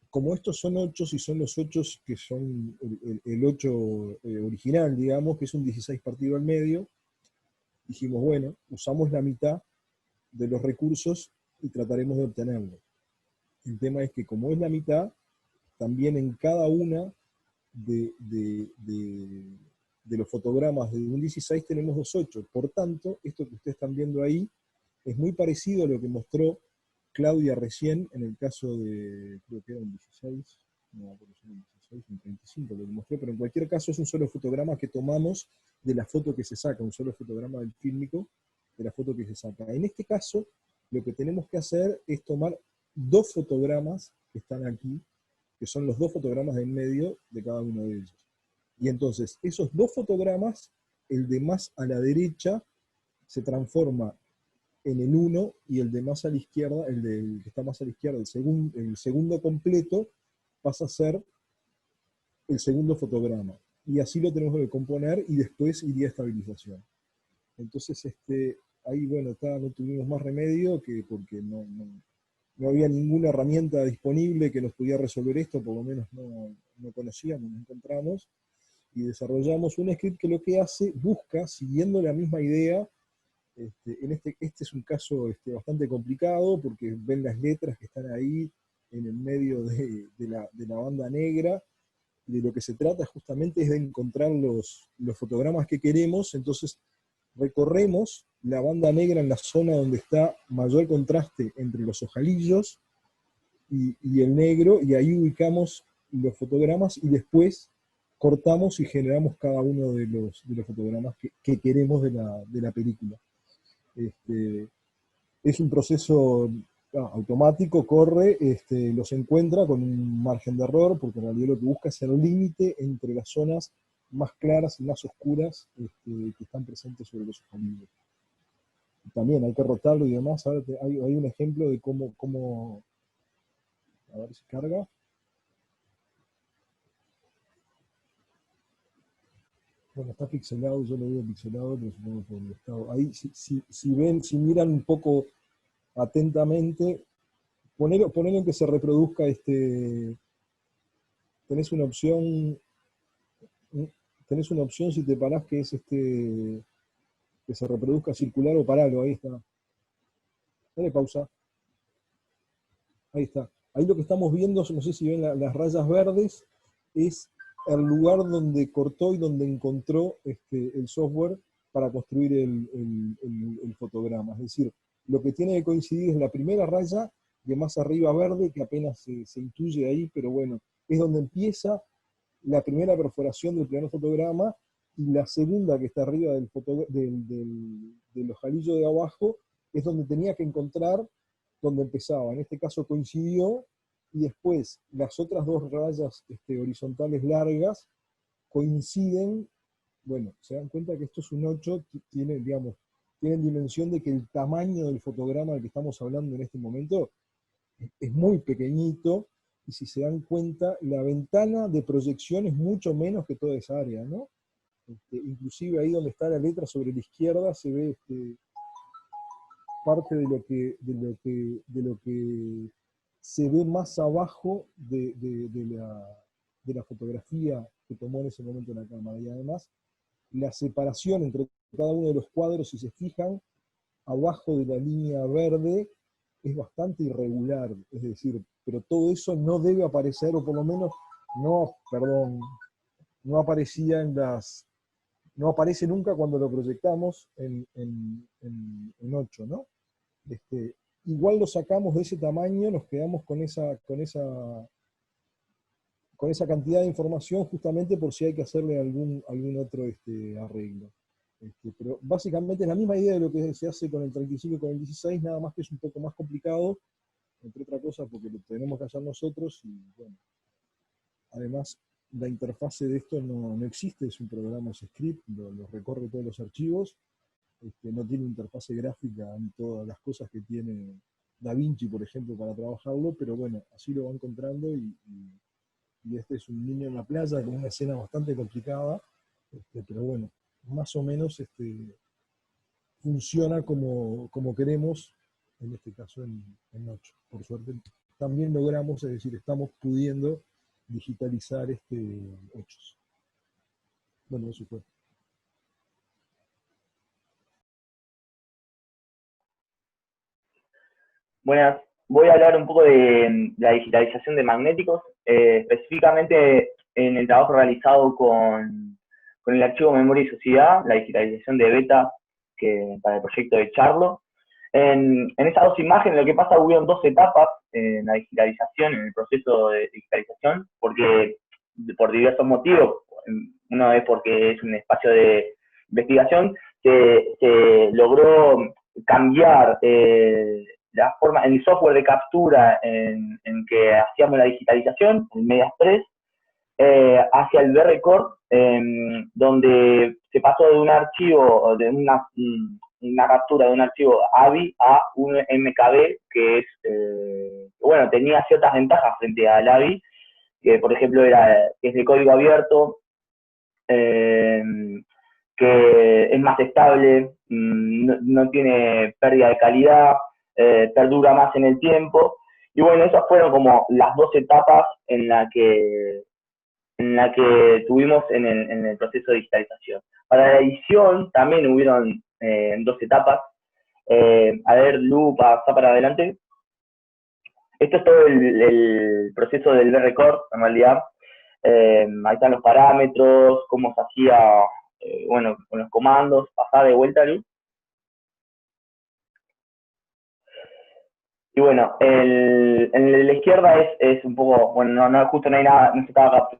C: como estos son 8 y son los 8 que son el 8 original, digamos, que es un 16 partido al medio, dijimos, bueno, usamos la mitad de los recursos y trataremos de obtenerlo. El tema es que como es la mitad, también en cada una de los fotogramas de un 16 tenemos 2 8. Por tanto, esto que ustedes están viendo ahí es muy parecido a lo que mostró Claudia recién en el caso de, creo que era un 16, no, pero un 16, un 35 lo que mostré, pero en cualquier caso es un solo fotograma que tomamos de la foto que se saca, un solo fotograma del fílmico de la foto que se saca. En este caso, lo que tenemos que hacer es tomar 2 fotogramas que están aquí, que son los 2 fotogramas de en medio de cada uno de ellos. Y entonces, esos 2 fotogramas, el de más a la derecha, se transforma en el 1, y el de más a la izquierda, el que está más a la izquierda, el segundo completo, pasa a ser el segundo fotograma. Y así lo tenemos que componer, y después iría a estabilización. Entonces, ahí, bueno, no tuvimos más remedio, porque no había ninguna herramienta disponible que nos pudiera resolver esto, por lo menos no conocíamos, no encontramos, y desarrollamos un script que lo que hace, busca, siguiendo la misma idea. Este es un caso bastante complicado, porque ven las letras que están ahí en el medio de la banda negra, y de lo que se trata justamente es de encontrar los fotogramas que queremos. Entonces recorremos la banda negra en la zona donde está mayor contraste entre los ojalillos y el negro, y ahí ubicamos los fotogramas, y después cortamos y generamos cada uno de los fotogramas que queremos de la película. Es un proceso automático, corre, los encuentra con un margen de error, porque en realidad lo que busca es el límite entre las zonas más claras y más oscuras que están presentes sobre los ojalillos. También hay que rotarlo y demás. Ahora hay un ejemplo de cómo a ver si carga. Bueno, está pixelado, yo lo veo pixelado, pero supongo que por el estado. Ahí, si miran un poco atentamente, ponelo en que se reproduzca tenés una opción si te parás, que es que se reproduzca circular, o paralo, ahí está. Dale pausa. Ahí está. Ahí lo que estamos viendo, no sé si ven las rayas verdes, es el lugar donde cortó y donde encontró el software para construir el fotograma. Es decir, lo que tiene que coincidir es la primera raya de más arriba verde, que apenas se intuye ahí, pero bueno, es donde empieza la primera perforación del primer fotograma, y la segunda, que está arriba del ojalillo de abajo, es donde tenía que encontrar donde empezaba. En este caso coincidió, y después las otras 2 rayas horizontales largas coinciden. Bueno, se dan cuenta que esto es un 8, tienen dimensión de que el tamaño del fotograma del que estamos hablando en este momento es muy pequeñito, y si se dan cuenta, la ventana de proyección es mucho menos que toda esa área, ¿no? Inclusive ahí donde está la letra sobre la izquierda se ve parte de lo que se ve más abajo de la fotografía que tomó en ese momento la cámara. Y además, la separación entre cada uno de los cuadros, si se fijan, abajo de la línea verde, es bastante irregular. Es decir, pero todo eso no debe aparecer, o por lo menos no aparecía no aparece nunca cuando lo proyectamos en 8, ¿no? Igual lo sacamos de ese tamaño, nos quedamos con esa cantidad de información, justamente por si hay que hacerle algún otro arreglo. Pero básicamente es la misma idea de lo que se hace con el 35 y con el 16, nada más que es un poco más complicado, entre otras cosas porque lo tenemos que hacer nosotros, y bueno, además la interfase de esto no existe, es un programa, es script, lo recorre todos los archivos, no tiene interfase gráfica ni todas las cosas que tiene DaVinci, por ejemplo, para trabajarlo, pero bueno, así lo va encontrando, y este es un niño en la playa con una escena bastante complicada, pero bueno, más o menos funciona como queremos, en este caso en 8. Por suerte también logramos, es decir, estamos pudiendo digitalizar 8. Bueno, eso fue.
I: Buenas, voy a hablar un poco de la digitalización de magnéticos, específicamente en el trabajo realizado con el archivo Memoria y Sociedad, la digitalización de beta para el proyecto de Charlo. En esas dos imágenes lo que pasa, hubieron dos etapas en la digitalización, en el proceso de digitalización, porque por diversos motivos, uno es porque es un espacio de investigación, se logró cambiar la forma, en el software de captura en que hacíamos la digitalización, el MediaExpress, hacia el B-Record, donde se pasó de un archivo, de una captura de un archivo AVI a un MKB, que es, bueno, tenía ciertas ventajas frente al AVI, que por ejemplo es de código abierto, que es más estable, no tiene pérdida de calidad, perdura más en el tiempo. Y bueno, esas fueron como las dos etapas en la que tuvimos en el proceso de digitalización. Para la edición también hubieron dos etapas. A ver, Lu, pasa para adelante. Esto es todo el proceso del B-Record, en realidad. Ahí están los parámetros, cómo se hacía, bueno, con los comandos. Pasá de vuelta, Lu. Y bueno, en la izquierda es un poco, bueno, justo no hay nada, no se estaba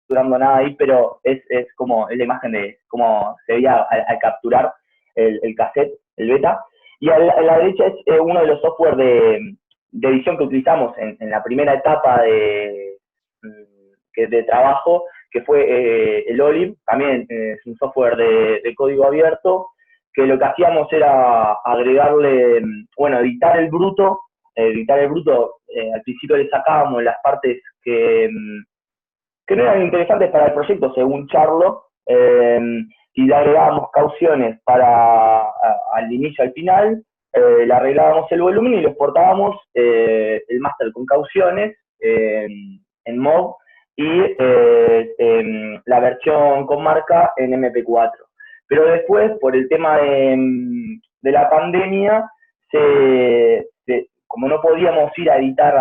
I: capturando nada ahí, pero es como la imagen de cómo se veía al capturar el cassette, el beta. Y a la derecha es uno de los software de edición que utilizamos en la primera etapa de trabajo, que fue el Olive. También es un software de código abierto, que lo que hacíamos era agregarle, bueno, editar el bruto. Al principio le sacábamos las partes que no eran interesantes para el proyecto, según Charlo, y le agregábamos cauciones al inicio, al final, le arreglábamos el volumen y lo exportábamos el máster con cauciones en MOV y la versión con marca en MP4. Pero después, por el tema de la pandemia, como no podíamos ir a editar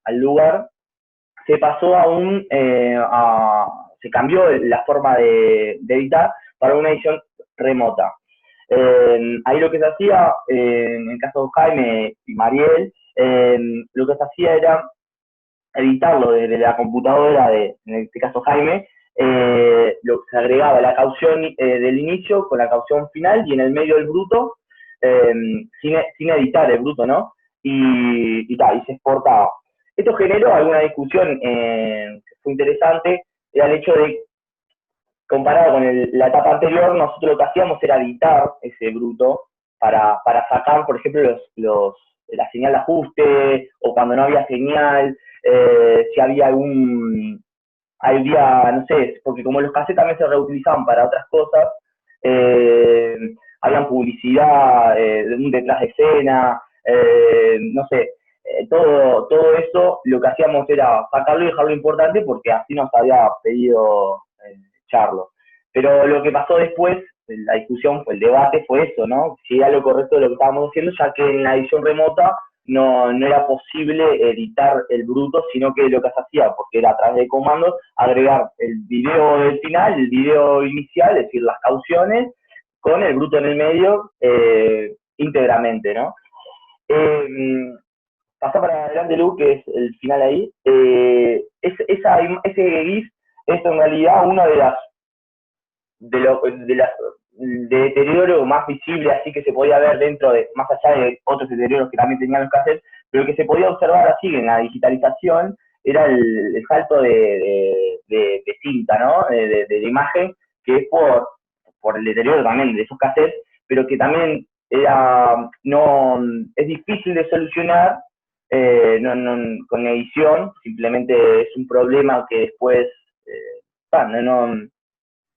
I: al lugar, se pasó se cambió la forma de editar para una edición remota. Ahí lo que se hacía, en el caso de Jaime y Mariel, lo que se hacía era editarlo desde la computadora en este caso Jaime, se agregaba la caución del inicio con la caución final y en el medio el bruto, sin editar el bruto, ¿no? Y se exportaba. Esto generó alguna discusión que fue interesante, era el hecho de, comparado con la etapa anterior, nosotros lo que hacíamos era editar ese bruto para sacar, por ejemplo, la señal de ajuste, o cuando no había señal, si había no sé, porque como los cassettes también se reutilizaban para otras cosas, había publicidad, un detrás de escena, no sé, todo eso lo que hacíamos era sacarlo y dejarlo importante porque así nos había pedido Charlo. Pero lo que pasó después, la discusión, el debate fue eso, ¿no? Si era lo correcto lo que estábamos haciendo, ya que en la edición remota no era posible editar el bruto, sino que lo que se hacía, porque era a través de comandos, agregar el video del final, el video inicial, es decir, las cauciones, con el bruto en el medio, íntegramente, ¿no? Pasa para adelante, Lu, que es el final ahí. Ese GIF es en realidad uno de deterioro más visible, así que se podía ver dentro más allá de otros deterioros que también tenían los cassettes, pero que se podía observar así en la digitalización era el salto de cinta, ¿no? De imagen, que es por el deterioro también de esos cassettes, pero que también es difícil de solucionar con edición, simplemente es un problema que después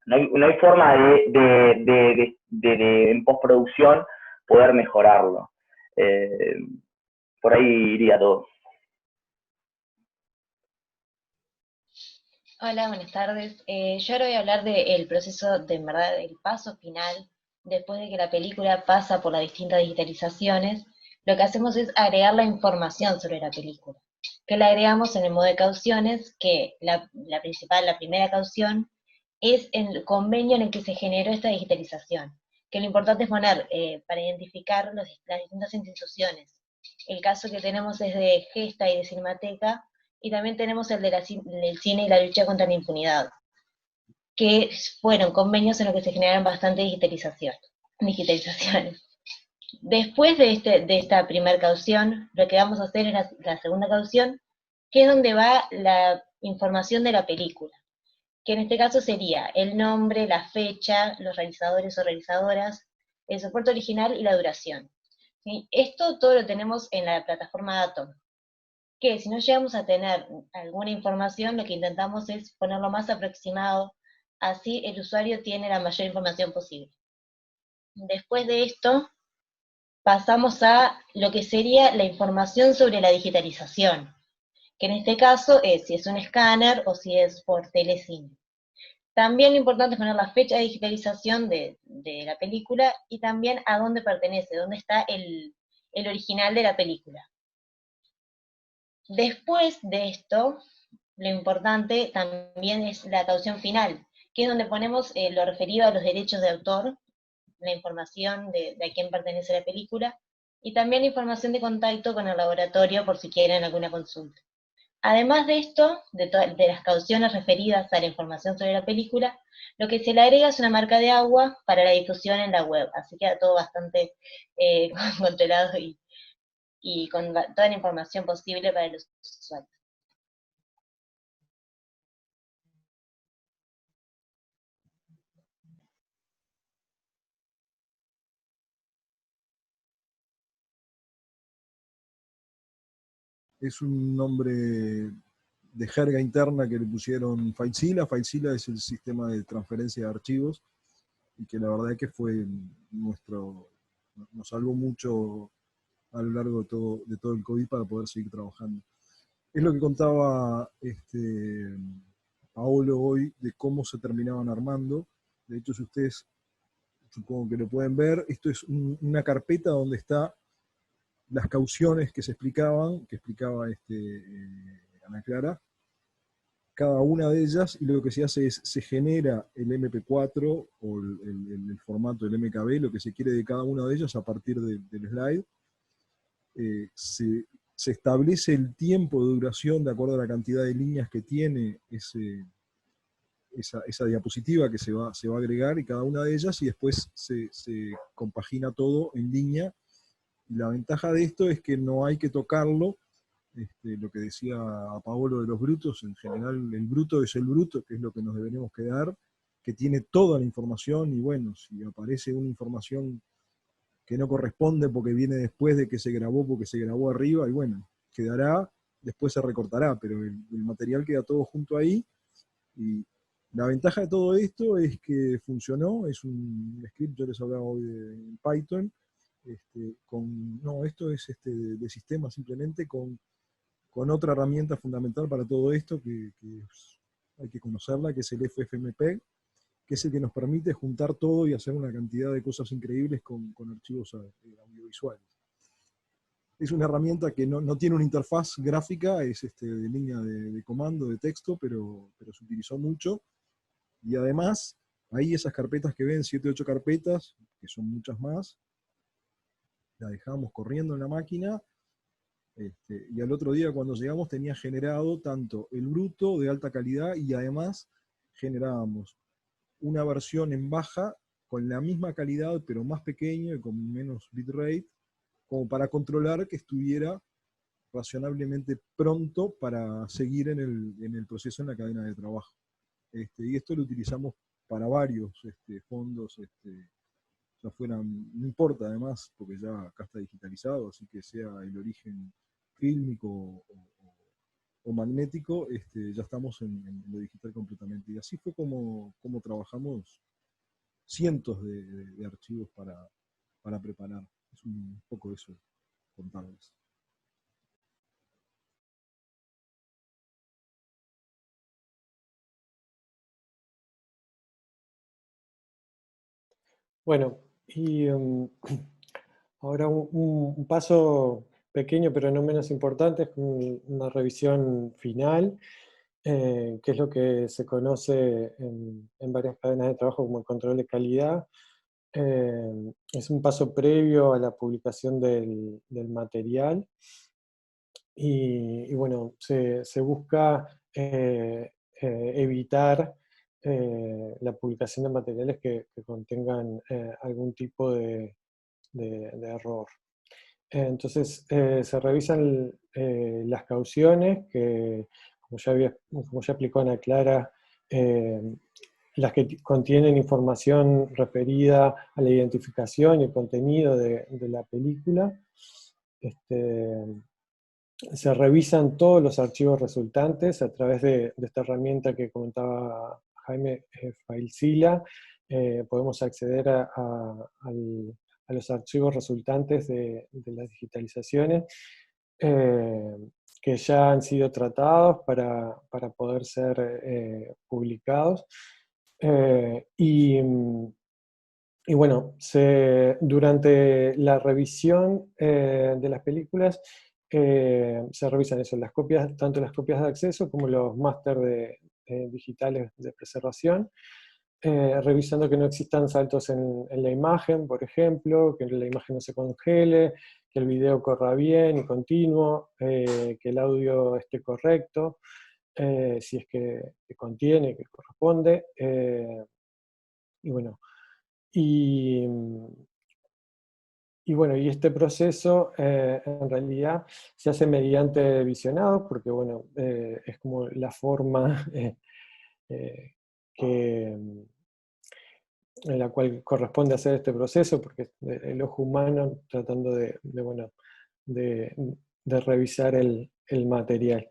I: No hay forma de en postproducción poder mejorarlo. Por ahí iría todo.
J: Hola, buenas tardes. Yo ahora voy a hablar del proceso de, en verdad, el paso final, después de que la película pasa por las distintas digitalizaciones. Lo que hacemos es agregar la información sobre la película, que la agregamos en el modo de cauciones, que la principal, la primera caución, es el convenio en el que se generó esta digitalización, que lo importante es poner, para identificar las distintas instituciones. El caso que tenemos es de Gesta y de Cinemateca, y también tenemos el del cine y la lucha contra la impunidad, que fueron convenios en los que se generaron bastante digitalizaciones. Después de esta primera caución, lo que vamos a hacer es la segunda caución, que es donde va la información de la película, que en este caso sería el nombre, la fecha, los realizadores o realizadoras, el soporte original y la duración. ¿Sí? Esto todo lo tenemos en la plataforma Atom, que si no llegamos a tener alguna información, lo que intentamos es ponerlo más aproximado, así el usuario tiene la mayor información posible. Después de esto, pasamos a lo que sería la información sobre la digitalización, que en este caso es si es un escáner o si es por telecine. También lo importante es poner la fecha de digitalización de la película y también a dónde pertenece, dónde está el original de la película. Después de esto, lo importante también es la caución final, que es donde ponemos lo referido a los derechos de autor, la información de a quién pertenece la película, y también la información de contacto con el laboratorio por si quieren alguna consulta. Además de esto, de las cauciones referidas a la información sobre la película, lo que se le agrega es una marca de agua para la difusión en la web, así que queda todo bastante controlado y con toda la información posible para los usuarios.
C: Es un nombre de jerga interna que le pusieron FileZilla. FileZilla es el sistema de transferencia de archivos y que la verdad es que fue nos salvó mucho a lo largo de todo el COVID para poder seguir trabajando. Es lo que contaba Paolo hoy de cómo se terminaban armando. De hecho, si ustedes supongo que lo pueden ver, esto es una carpeta donde está las cauciones que explicaban, que explicaba Ana Clara, cada una de ellas, y lo que se hace es, se genera el MP4 o el formato del MKB, lo que se quiere de cada una de ellas a partir del slide. Se establece el tiempo de duración de acuerdo a la cantidad de líneas que tiene esa diapositiva que se va a agregar, y cada una de ellas, y después se compagina todo en línea. Y la ventaja de esto es que no hay que tocarlo, lo que decía Paolo de los brutos, en general el bruto es el bruto, que es lo que nos deberemos quedar, que tiene toda la información, y bueno, si aparece una información que no corresponde porque viene después de que se grabó, porque se grabó arriba, y bueno, quedará, después se recortará, pero el material queda todo junto ahí. Y la ventaja de todo esto es que funcionó, es un script, yo les hablaba hoy de Python, esto es de sistema simplemente con otra herramienta fundamental para todo esto que hay que conocerla, que es el FFmpeg, que es el que nos permite juntar todo y hacer una cantidad de cosas increíbles con archivos audiovisuales. Es una herramienta que no tiene una interfaz gráfica, es de línea de comando, de texto, pero se utilizó mucho. Y además, ahí esas carpetas que ven, 7 o 8 carpetas, que son muchas más, la dejamos corriendo en la máquina, y al otro día cuando llegamos tenía generado tanto el bruto de alta calidad, y además generábamos una versión en baja con la misma calidad pero más pequeño y con menos bitrate, como para controlar que estuviera razonablemente pronto para seguir en el proceso, en la cadena de trabajo. Y esto lo utilizamos para varios fondos, ya fueran, no importa además, porque ya acá está digitalizado, así que sea el origen fílmico o magnético, ya estamos en lo digital completamente. Y así fue como trabajamos cientos de archivos para preparar. Es un poco eso, contarles.
F: Bueno, y ahora un paso pequeño pero no menos importante es una revisión final, que es lo que se conoce en varias cadenas de trabajo como el control de calidad. Es un paso previo a la publicación del material y bueno, se busca evitar la publicación de materiales que contengan algún tipo de error. Entonces se revisan las cauciones que, como ya explicó Ana Clara, las que contienen información referida a la identificación y el contenido de la película. Se revisan todos los archivos resultantes a través de esta herramienta que comentaba Jaime, FileZilla. Podemos acceder a los archivos resultantes de las digitalizaciones que ya han sido tratados para poder ser publicados. Y bueno, durante la revisión de las películas se revisan eso, las copias, tanto las copias de acceso como los máster digitales de preservación, revisando que no existan saltos en la imagen, por ejemplo, que la imagen no se congele, que el video corra bien y continuo, que el audio esté correcto, si es que contiene, que corresponde, y bueno. Y bueno, y este proceso en realidad se hace mediante visionados, porque bueno, es como la forma en la cual corresponde hacer este proceso, porque el ojo humano tratando de revisar el material.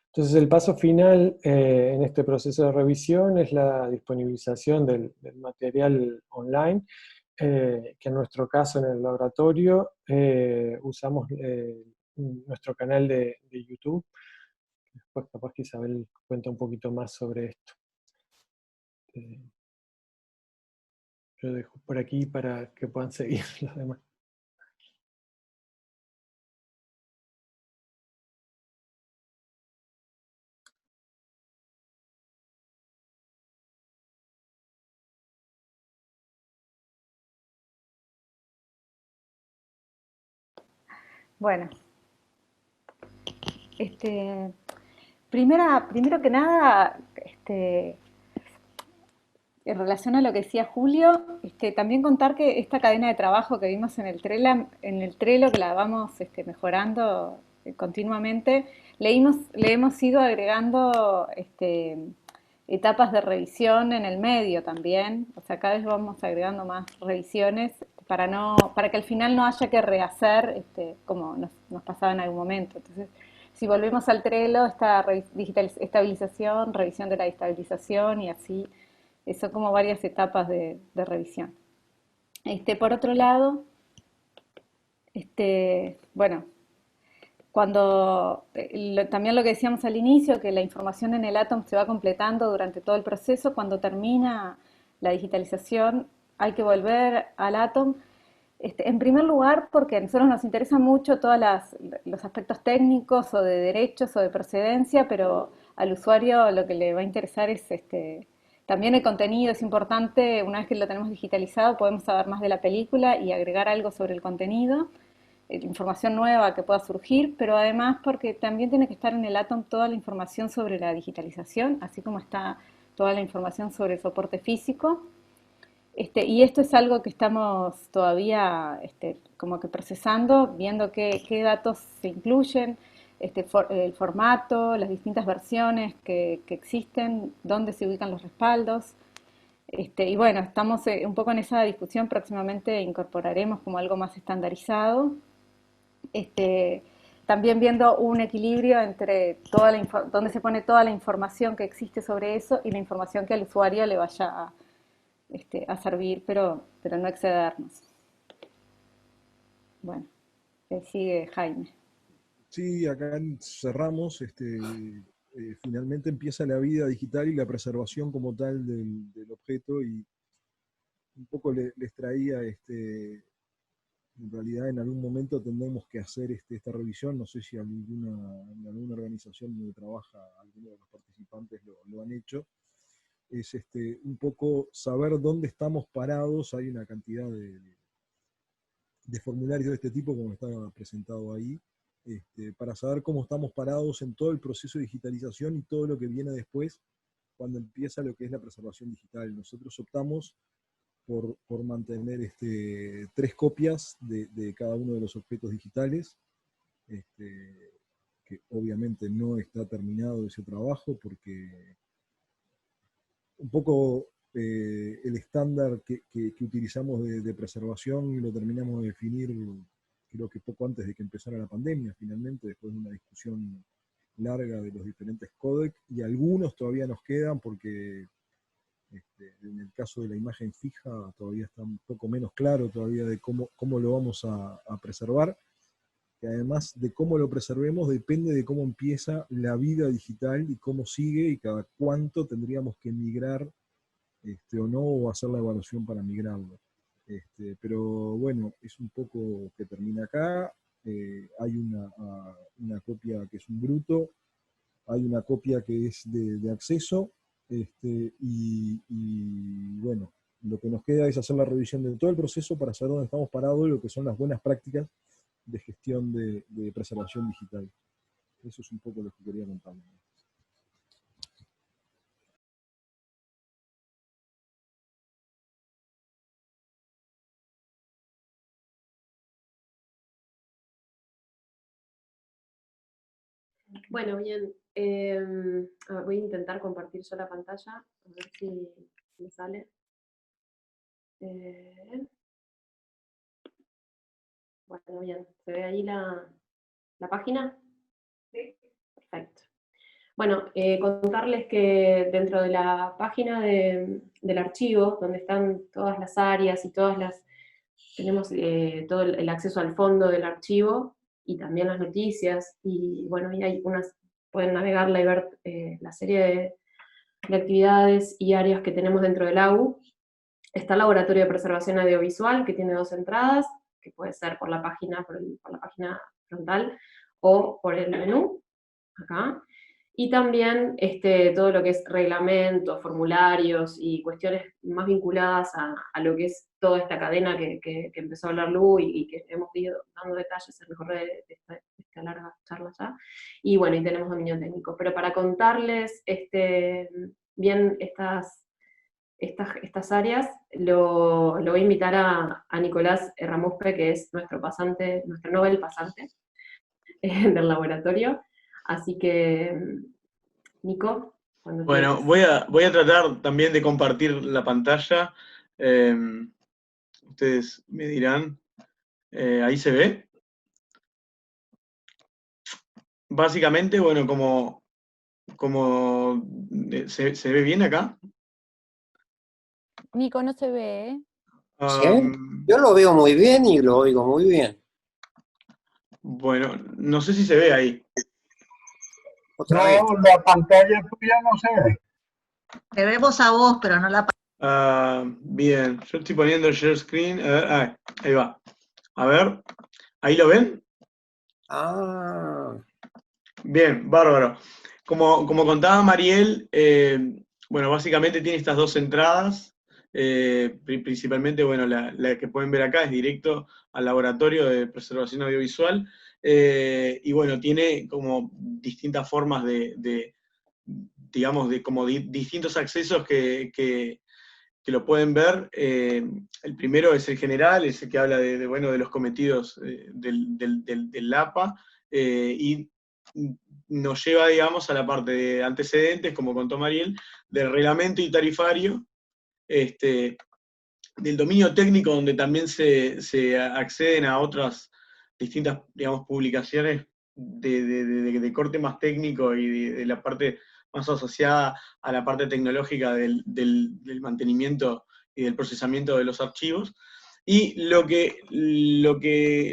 F: Entonces el paso final en este proceso de revisión es la disponibilización del material online, que en nuestro caso en el laboratorio usamos nuestro canal de YouTube. Después capaz que Isabel cuenta un poquito más sobre esto. Yo dejo por aquí para que puedan seguir los demás.
D: Bueno, primero que nada, en relación a lo que decía Julio, también contar que esta cadena de trabajo que vimos en el Trello, que la vamos mejorando continuamente, le hemos ido agregando etapas de revisión en el medio también, o sea, cada vez vamos agregando más revisiones para que al final no haya que rehacer como nos pasaba en algún momento. Entonces, si volvemos al Trello, esta estabilización, revisión de la estabilización y así, son como varias etapas de revisión. Por otro lado, bueno, también lo que decíamos al inicio, que la información en el Atom se va completando durante todo el proceso. Cuando termina la digitalización hay que volver al Atom. En primer lugar, porque a nosotros nos interesan mucho todos los aspectos técnicos o de derechos o de procedencia, pero al usuario lo que le va a interesar es también el contenido. Es importante, una vez que lo tenemos digitalizado, podemos saber más de la película y agregar algo sobre el contenido, información nueva que pueda surgir, pero además porque también tiene que estar en el Atom toda la información sobre la digitalización, así como está toda la información sobre el soporte físico. Y esto es algo que estamos todavía como que procesando, viendo qué datos se incluyen, el formato, las distintas versiones que existen, dónde se ubican los respaldos. Y bueno, estamos un poco en esa discusión, próximamente incorporaremos como algo más estandarizado. también viendo un equilibrio entre donde se pone toda la información que existe sobre eso y la información que al usuario le vaya a servir, pero no excedernos. Bueno, sigue Jaime.
C: Sí, acá cerramos, finalmente empieza la vida digital y la preservación como tal del objeto, y un poco les traía, en realidad en algún momento tendremos que hacer esta revisión, no sé si en alguna organización donde trabaja alguno de los participantes lo han hecho, es un poco saber dónde estamos parados. Hay una cantidad de formularios de este tipo, como estaba presentado ahí, para saber cómo estamos parados en todo el proceso de digitalización y todo lo que viene después, cuando empieza lo que es la preservación digital. Nosotros optamos por mantener 3 copias de cada uno de los objetos digitales, que obviamente no está terminado ese trabajo, porque un poco el estándar que utilizamos de preservación lo terminamos de definir, creo que poco antes de que empezara la pandemia, finalmente, después de una discusión larga de los diferentes códecs, y algunos todavía nos quedan porque en el caso de la imagen fija todavía está un poco menos claro todavía de cómo lo vamos a preservar, que además de cómo lo preservemos depende de cómo empieza la vida digital y cómo sigue, y cada cuánto tendríamos que migrar o no, o hacer la evaluación para migrarlo. Pero bueno, es un poco que termina acá. Hay una copia que es un bruto, hay una copia que es de acceso, y bueno, lo que nos queda es hacer la revisión de todo el proceso para saber dónde estamos parados, lo que son las buenas prácticas de gestión de preservación digital. Eso es un poco lo que quería contarles.
E: Bueno, bien. A ver, voy a intentar compartir yo la pantalla, a ver si me sale. Bueno, bien. ¿Se ve ahí la página? Sí. Perfecto. Bueno, contarles que dentro de la página del archivo, donde están todas las áreas y tenemos todo el acceso al fondo del archivo y también las noticias, y bueno, y hay pueden navegarla y ver la serie de actividades y áreas que tenemos dentro del AU. Está el Laboratorio de Preservación Audiovisual, que tiene 2 entradas, que puede ser por la página frontal o por el menú, acá. Y también todo lo que es reglamentos, formularios y cuestiones más vinculadas a lo que es toda esta cadena que empezó a hablar Lu y que hemos ido dando detalles en el correo de esta larga charla ya. Y bueno, y tenemos dominio técnico. Pero para contarles bien estas áreas, lo voy a invitar a Nicolás Ramuspe, que es nuestro Nobel pasante del laboratorio. Así que, Nico, cuando
K: bueno, voy a tratar también de compartir la pantalla. Ustedes me dirán. ¿Ahí se ve? Básicamente, bueno, ¿se ve bien acá?
A: Nico, no se ve, ¿eh?
L: ¿Sí? Yo lo veo muy bien y lo oigo muy bien.
K: Bueno, no sé si se ve ahí.
L: Otra vez.
M: La pantalla tuya no se ve.
N: Te vemos a vos, pero no la
K: Bien, yo estoy poniendo el share screen. A ver, ahí va. A ver, ¿ahí lo ven? Bien, bárbaro. Como contaba Mariel, bueno, básicamente tiene estas 2 entradas. Principalmente, bueno, la que pueden ver acá es directo al Laboratorio de Preservación Audiovisual, y bueno, tiene como distintas formas digamos, como distintos accesos que lo pueden ver. El primero es el general, es el que habla bueno, de los cometidos del APA, y nos lleva, digamos, a la parte de antecedentes, como contó Mariel, del reglamento y tarifario, del dominio técnico, donde también se acceden a otras distintas, digamos, publicaciones de corte más técnico y de la parte más asociada a la parte tecnológica del mantenimiento y del procesamiento de los archivos. Y lo que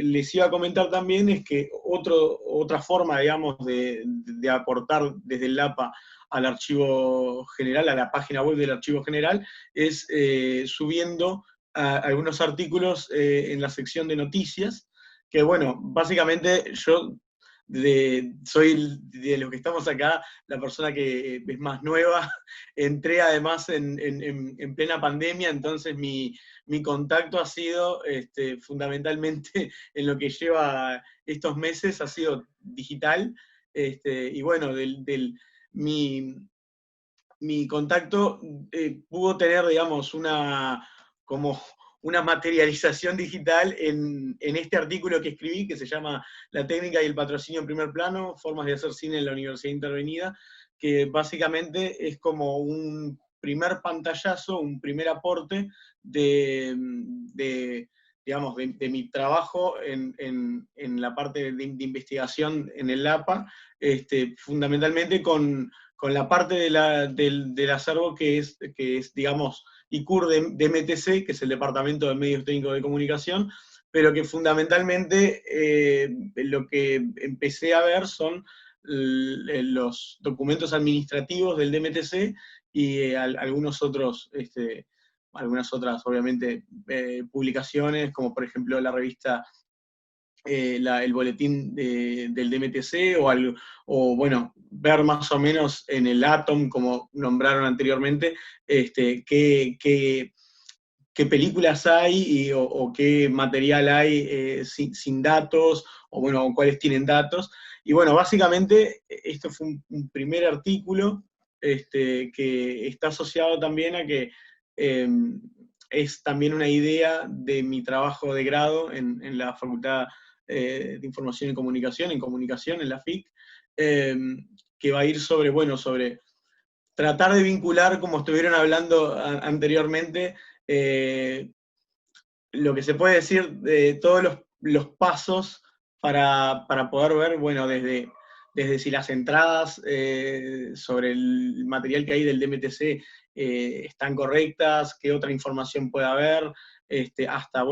K: les iba a comentar también es que otra forma, digamos, de aportar desde el LAPA al archivo general, a la página web del archivo general, es subiendo algunos artículos en la sección de noticias, que bueno, básicamente yo soy de los que estamos acá, la persona que es más nueva, entré además en plena pandemia, entonces mi contacto ha sido fundamentalmente en lo que lleva estos meses, ha sido digital, y bueno, mi contacto pudo tener, digamos, como una materialización digital en este artículo que escribí, que se llama La técnica y el patrocinio en primer plano, formas de hacer cine en la Universidad Intervenida, que básicamente es como un primer pantallazo, un primer aporte digamos, de mi trabajo en la parte de investigación en el LAPA, fundamentalmente con la parte del acervo que es, digamos, ICUR de MTC, que es el Departamento de Medios Técnicos de Comunicación, pero que fundamentalmente lo que empecé a ver son los documentos administrativos del DMTC y algunas otras, obviamente, publicaciones, como por ejemplo la revista el boletín del DMTC, o ver más o menos en el Atom, como nombraron anteriormente, qué películas hay o qué material hay sin datos, o bueno, cuáles tienen datos. Y bueno, básicamente esto fue un primer artículo que está asociado también a que es también una idea de mi trabajo de grado en la Facultad de Información y Comunicación, en la FIC, que va a ir sobre tratar de vincular, como estuvieron hablando anteriormente, lo que se puede decir de todos los pasos para poder ver, bueno, desde si las entradas sobre el material que hay del DMTC están correctas, qué otra información puede haber, hasta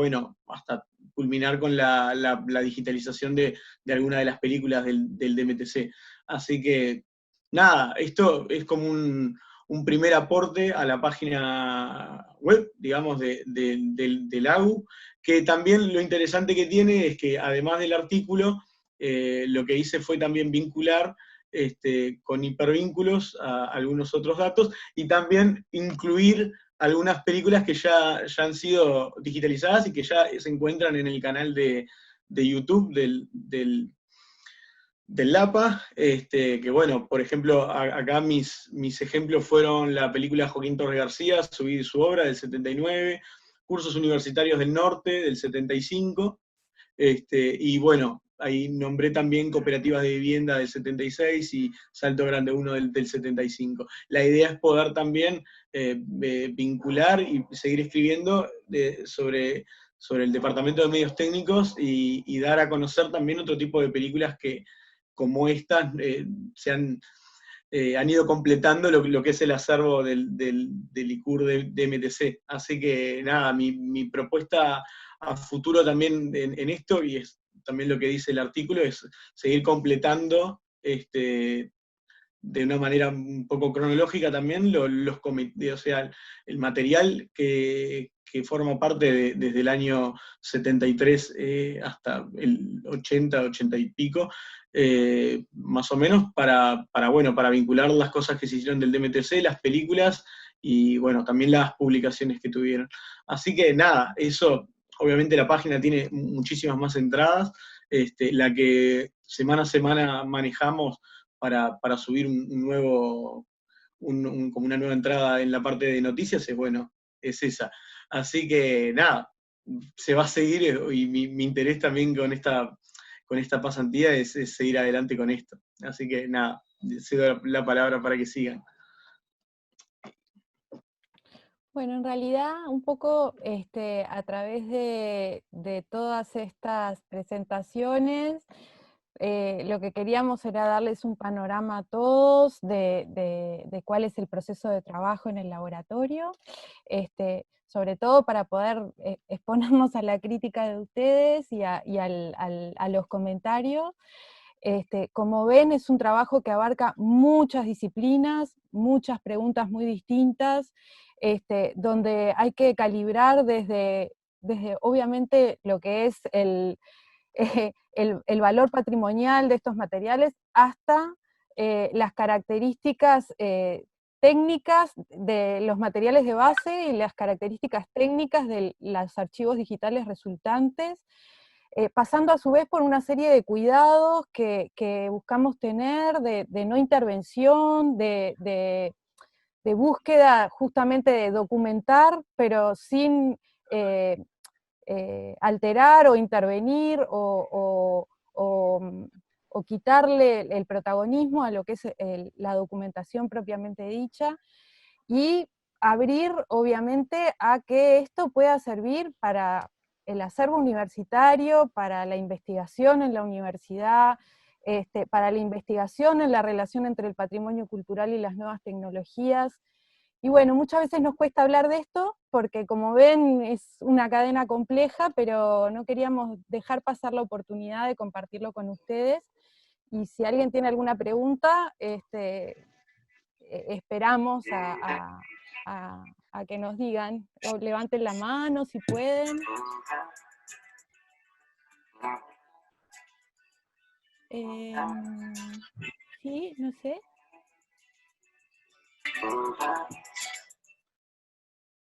K: culminar con la digitalización de alguna de las películas del DMTC. Así que, nada, esto es como un primer aporte a la página web, digamos, del AU, que también lo interesante que tiene es que además del artículo, lo que hice fue también vincular con hipervínculos a algunos otros datos, y también incluir algunas películas que ya han sido digitalizadas y que ya se encuentran en el canal de YouTube del LAPA, que bueno, por ejemplo, acá mis ejemplos fueron la película Joaquín Torres García, subí su obra del 79, Cursos Universitarios del Norte del 75, y bueno, ahí nombré también Cooperativas de Vivienda del 76 y Salto Grande 1 del 75. La idea es poder también vincular y seguir escribiendo sobre el Departamento de Medios Técnicos y dar a conocer también otro tipo de películas que, como estas, han ido completando lo que es el acervo del ICUR de MTC. Así que nada, mi propuesta a futuro también en esto, y es también lo que dice el artículo, es seguir completando de una manera un poco cronológica también o sea, el material que forma parte desde el año 73 hasta el 80 y pico, más o menos, para vincular las cosas que se hicieron del DMTC, las películas, y bueno, también las publicaciones que tuvieron. Así que nada, eso, obviamente la página tiene muchísimas más entradas, la que semana a semana manejamos para subir como una nueva entrada en la parte de noticias, es esa. Así que nada, se va a seguir, y mi interés también con esta pasantía es seguir adelante con esto. Así que nada, cedo la palabra para que sigan.
A: Bueno, en realidad un poco a través de todas estas presentaciones lo que queríamos era darles un panorama a todos de cuál es el proceso de trabajo en el laboratorio, sobre todo para poder exponernos a la crítica de ustedes y a los comentarios. Como ven, es un trabajo que abarca muchas disciplinas, muchas preguntas muy distintas, donde hay que calibrar desde obviamente lo que es el valor patrimonial de estos materiales hasta las características técnicas de los materiales de base y las características técnicas de los archivos digitales resultantes, pasando a su vez por una serie de cuidados que buscamos tener, de no intervención, de búsqueda justamente de documentar, pero sin alterar o intervenir o quitarle el protagonismo a lo que es la documentación propiamente dicha, y abrir obviamente a que esto pueda servir para el acervo universitario, para la investigación en la universidad, para la investigación en la relación entre el patrimonio cultural y las nuevas tecnologías. Y bueno, muchas veces nos cuesta hablar de esto, porque como ven es una cadena compleja, pero no queríamos dejar pasar la oportunidad de compartirlo con ustedes. Y si alguien tiene alguna pregunta, esperamos a que nos digan, o levanten la mano si pueden. Sí, no sé.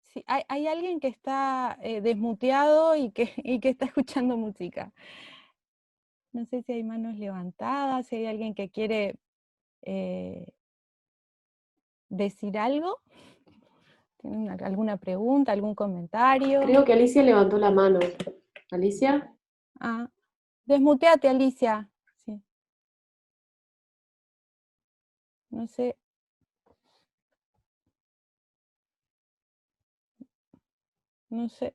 A: Sí, hay alguien que está desmuteado y que está escuchando música. No sé si hay manos levantadas, si hay alguien que quiere decir algo. ¿Tienen alguna pregunta, algún comentario?
E: Creo que Alicia levantó la mano. ¿Alicia?
A: Ah, desmuteate, Alicia. Sí. No sé. No sé.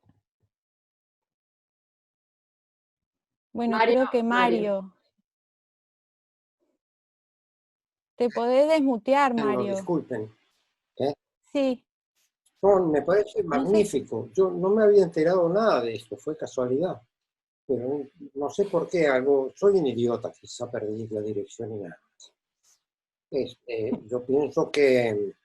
A: Bueno,
E: Mario,
A: creo que Mario. Te podés desmutear, Mario.
L: Disculpen.
A: Sí.
L: Me parece magnífico. Yo no me había enterado nada de esto, fue casualidad. Pero no sé por qué, soy un idiota, quizá perdí la dirección y nada más. Yo pienso que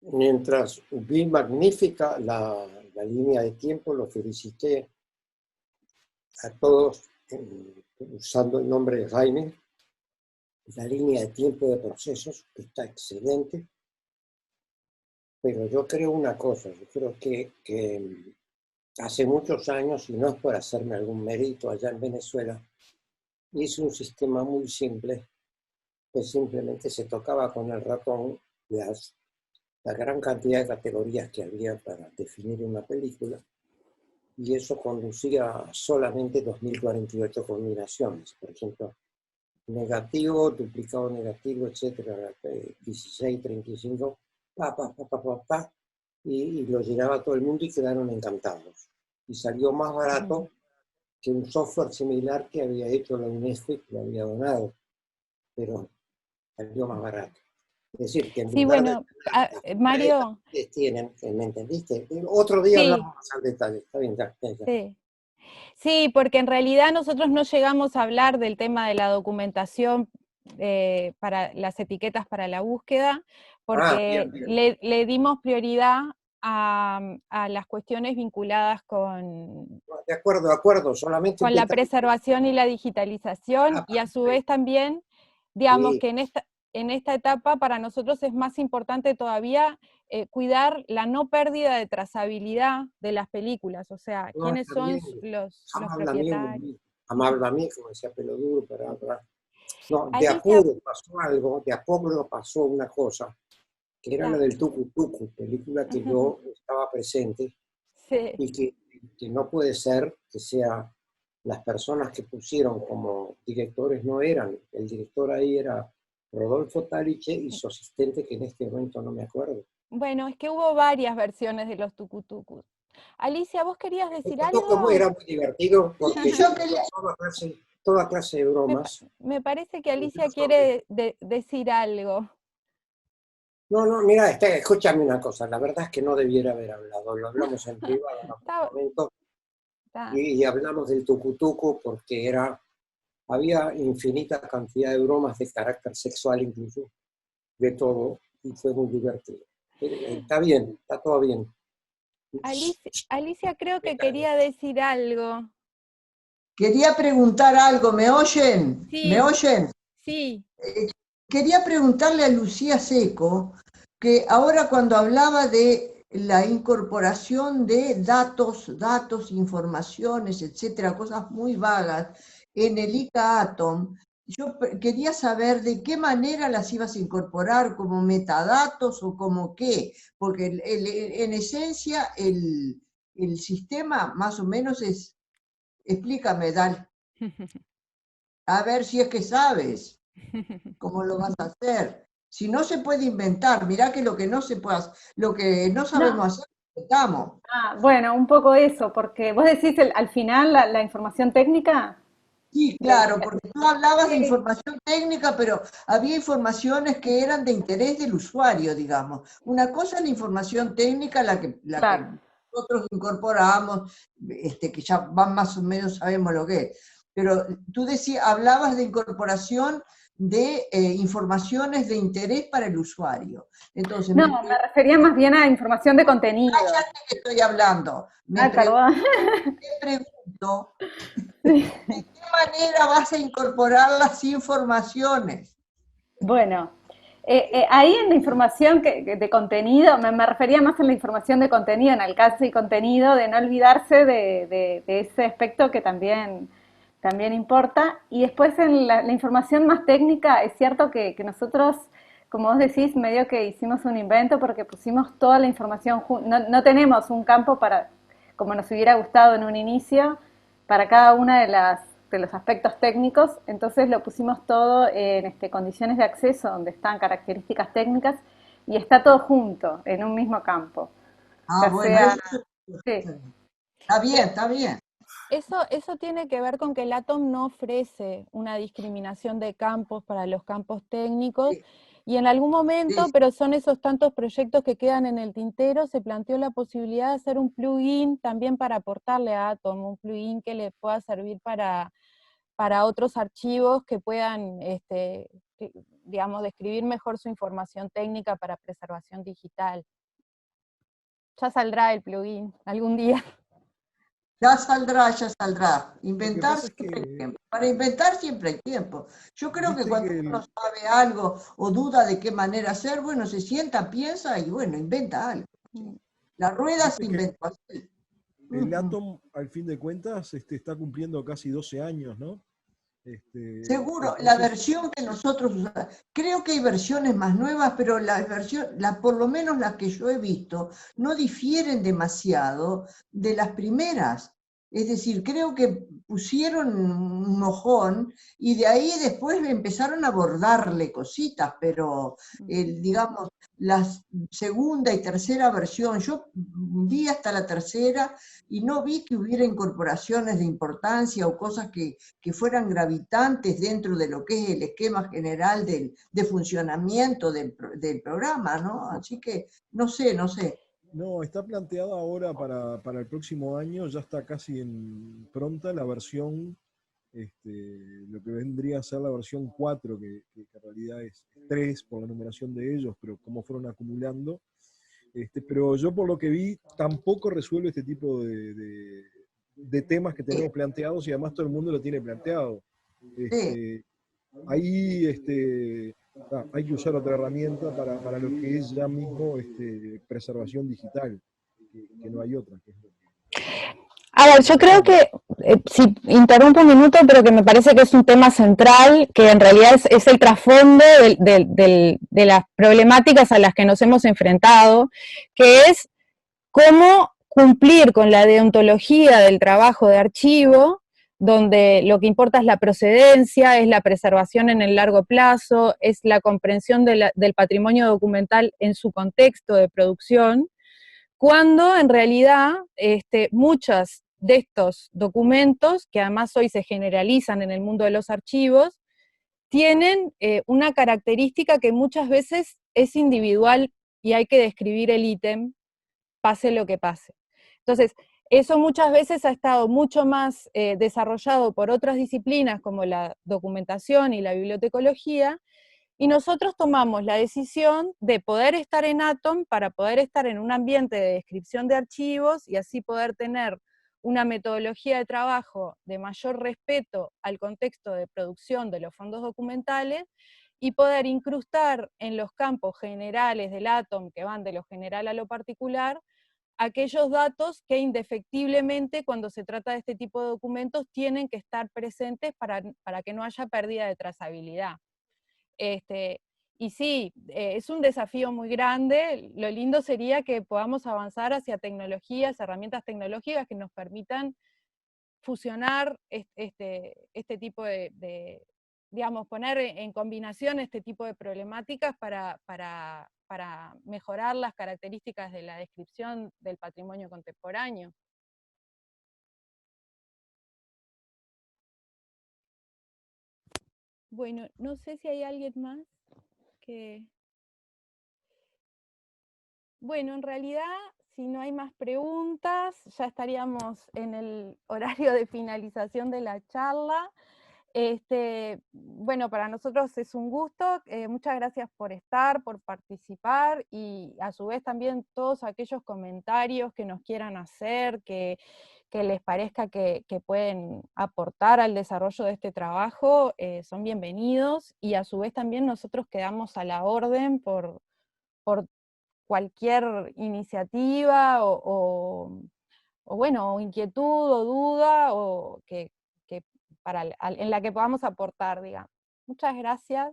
L: mientras vi magnífica la línea de tiempo, lo felicité a todos usando el nombre de Jaime. La línea de tiempo de procesos está excelente, pero yo creo una cosa, yo creo que hace muchos años, y no es por hacerme algún mérito allá en Venezuela, hice un sistema muy simple, que simplemente se tocaba con el ratón la gran cantidad de categorías que había para definir una película, y eso conducía a solamente 2048 combinaciones, por ejemplo, negativo, duplicado negativo, etcétera, 16, 35, y lo llenaba todo el mundo y quedaron encantados. Y salió más barato que un software similar que había hecho la UNESCO y que lo había donado, pero salió más barato. Es decir, que en
A: Sí,
L: lugar
A: bueno,
L: de
A: Mario.
L: tienen, ¿me entendiste? Otro día
A: Sí.
L: hablamos más al detalle, está bien, ya.
A: Sí. Sí, porque en realidad nosotros no llegamos a hablar del tema de la documentación para las etiquetas para la búsqueda, porque
L: bien.
A: le dimos prioridad a las cuestiones vinculadas con
L: De acuerdo, solamente
A: la preservación y la digitalización, y a su vez también, digamos que en esta etapa para nosotros es más importante todavía cuidar la no pérdida de trazabilidad de las películas, o sea, quiénes son los propietarios.
L: Amable amigo, como decía Peloduro, pero no, de
A: Alicia,
L: apuro pasó algo, de apuro pasó una cosa, que era la del Tucu Tucu, película que yo estaba presente, y que no puede ser que sea las personas que pusieron como directores no eran, el director ahí era Rodolfo Taliche y su asistente, que en este momento no me acuerdo.
A: Bueno, es que hubo varias versiones de los tucutucus. Alicia, ¿vos querías decir
L: Como
A: algo?
L: era muy divertido porque
N: Yo quería,
L: toda clase de bromas.
A: Me parece que Alicia quiere decir algo.
L: No, mira, escúchame una cosa, la verdad es que no debiera haber hablado, lo hablamos en privado en algún momento, y hablamos del tucutuco porque había infinita cantidad de bromas de carácter sexual incluso, de todo, y fue muy divertido. Está bien, está todo bien.
A: Alicia creo que quería decir algo.
N: quería preguntar algo, ¿me oyen?
A: Sí.
N: ¿Me oyen?
A: Sí.
N: Quería preguntarle a Lucía Seco, que ahora cuando hablaba de la incorporación de datos, informaciones, etcétera, cosas muy vagas en el ICA Atom, yo quería saber de qué manera las ibas a incorporar, como metadatos o como qué, porque en esencia el sistema más o menos es, explícame, Dal, a ver si es que sabes cómo lo vas a hacer. Si no se puede inventar, mirá que lo que no se puede, lo que no sabemos hacer, inventamos.
D: Bueno, un poco eso, porque vos decís al final la información técnica.
N: Sí, claro, porque tú hablabas de información técnica, pero había informaciones que eran de interés del usuario, digamos. Una cosa es la información técnica, la que nosotros incorporamos, que ya más o menos sabemos lo que es. Pero tú hablabas de incorporación de informaciones de interés para el usuario. Entonces,
D: me refería más bien a información de contenido.
N: Cállate que estoy hablando.
D: Perdón.
N: Te pregunto, ¿de qué manera vas a incorporar las informaciones?
D: Bueno, ahí en la información de contenido, me refería más en la información de contenido, en alcance y contenido, de no olvidarse de ese aspecto que también importa. Y después en la información más técnica, es cierto que nosotros, como vos decís, medio que hicimos un invento porque pusimos toda la información, no tenemos un campo para, como nos hubiera gustado en un inicio, para cada una de los aspectos técnicos, entonces lo pusimos todo en condiciones de acceso donde están características técnicas y está todo junto en un mismo campo.
N: Sí. Está bien, está bien.
A: Eso tiene que ver con que el Atom no ofrece una discriminación de campos para los campos técnicos, y en algún momento, pero son esos tantos proyectos que quedan en el tintero, se planteó la posibilidad de hacer un plugin también para aportarle a Atom, un plugin que le pueda servir para otros archivos que puedan, digamos, describir mejor su información técnica para preservación digital. Ya saldrá el plugin algún día.
N: Ya saldrá. Inventar siempre hay tiempo. Para inventar siempre hay tiempo. Yo creo que cuando uno sabe algo o duda de qué manera hacer, bueno, se sienta, piensa y bueno, inventa algo. La rueda se inventó así.
C: El Atom, al fin de cuentas, está cumpliendo casi 12 años, ¿no?
N: Seguro, la versión que nosotros usamos, creo que hay versiones más nuevas, pero por lo menos las que yo he visto, no difieren demasiado de las primeras. Es decir, creo que pusieron un ojón y de ahí después empezaron a abordarle cositas, pero digamos, la segunda y tercera versión, yo vi hasta la tercera y no vi que hubiera incorporaciones de importancia o cosas que fueran gravitantes dentro de lo que es el esquema general de funcionamiento del programa, ¿no? Así que no sé.
C: No, está planteada ahora para el próximo año, ya está casi pronta la versión, lo que vendría a ser la versión 4, que en realidad es 3 por la numeración de ellos, pero como fueron acumulando. Pero yo por lo que vi, tampoco resuelve este tipo de temas que tenemos planteados y además todo el mundo lo tiene planteado. Ahí hay que usar otra herramienta para lo que es ya mismo preservación digital, que no hay otra.
A: A ver, yo creo que, si interrumpo un minuto, pero que me parece que es un tema central, que en realidad es el trasfondo de las problemáticas a las que nos hemos enfrentado, que es cómo cumplir con la deontología del trabajo de archivo, donde lo que importa es la procedencia, es la preservación en el largo plazo, es la comprensión del patrimonio documental en su contexto de producción, cuando en realidad muchos de estos documentos, que además hoy se generalizan en el mundo de los archivos, tienen una característica que muchas veces es individual y hay que describir el ítem, pase lo que pase. Entonces, eso muchas veces ha estado mucho más desarrollado por otras disciplinas como la documentación y la bibliotecología, y nosotros tomamos la decisión de poder estar en Atom para poder estar en un ambiente de descripción de archivos y así poder tener una metodología de trabajo de mayor respeto al contexto de producción de los fondos documentales y poder incrustar en los campos generales del Atom, que van de lo general a lo particular, aquellos datos que indefectiblemente cuando se trata de este tipo de documentos tienen que estar presentes para que no haya pérdida de trazabilidad. Y sí, es un desafío muy grande. Lo lindo sería que podamos avanzar hacia tecnologías, herramientas tecnológicas que nos permitan fusionar este tipo digamos, poner en combinación este tipo de problemáticas para mejorar las características de la descripción del patrimonio contemporáneo. Bueno, no sé si hay alguien más que... Bueno, en realidad, si no hay más preguntas, ya estaríamos en el horario de finalización de la charla. Bueno, para nosotros es un gusto, muchas gracias por estar, por participar, y a su vez también todos aquellos comentarios que nos quieran hacer, que les parezca que pueden aportar al desarrollo de este trabajo, son bienvenidos, y a su vez también nosotros quedamos a la orden por cualquier iniciativa bueno, inquietud o duda en la que podamos aportar, digamos. Muchas gracias.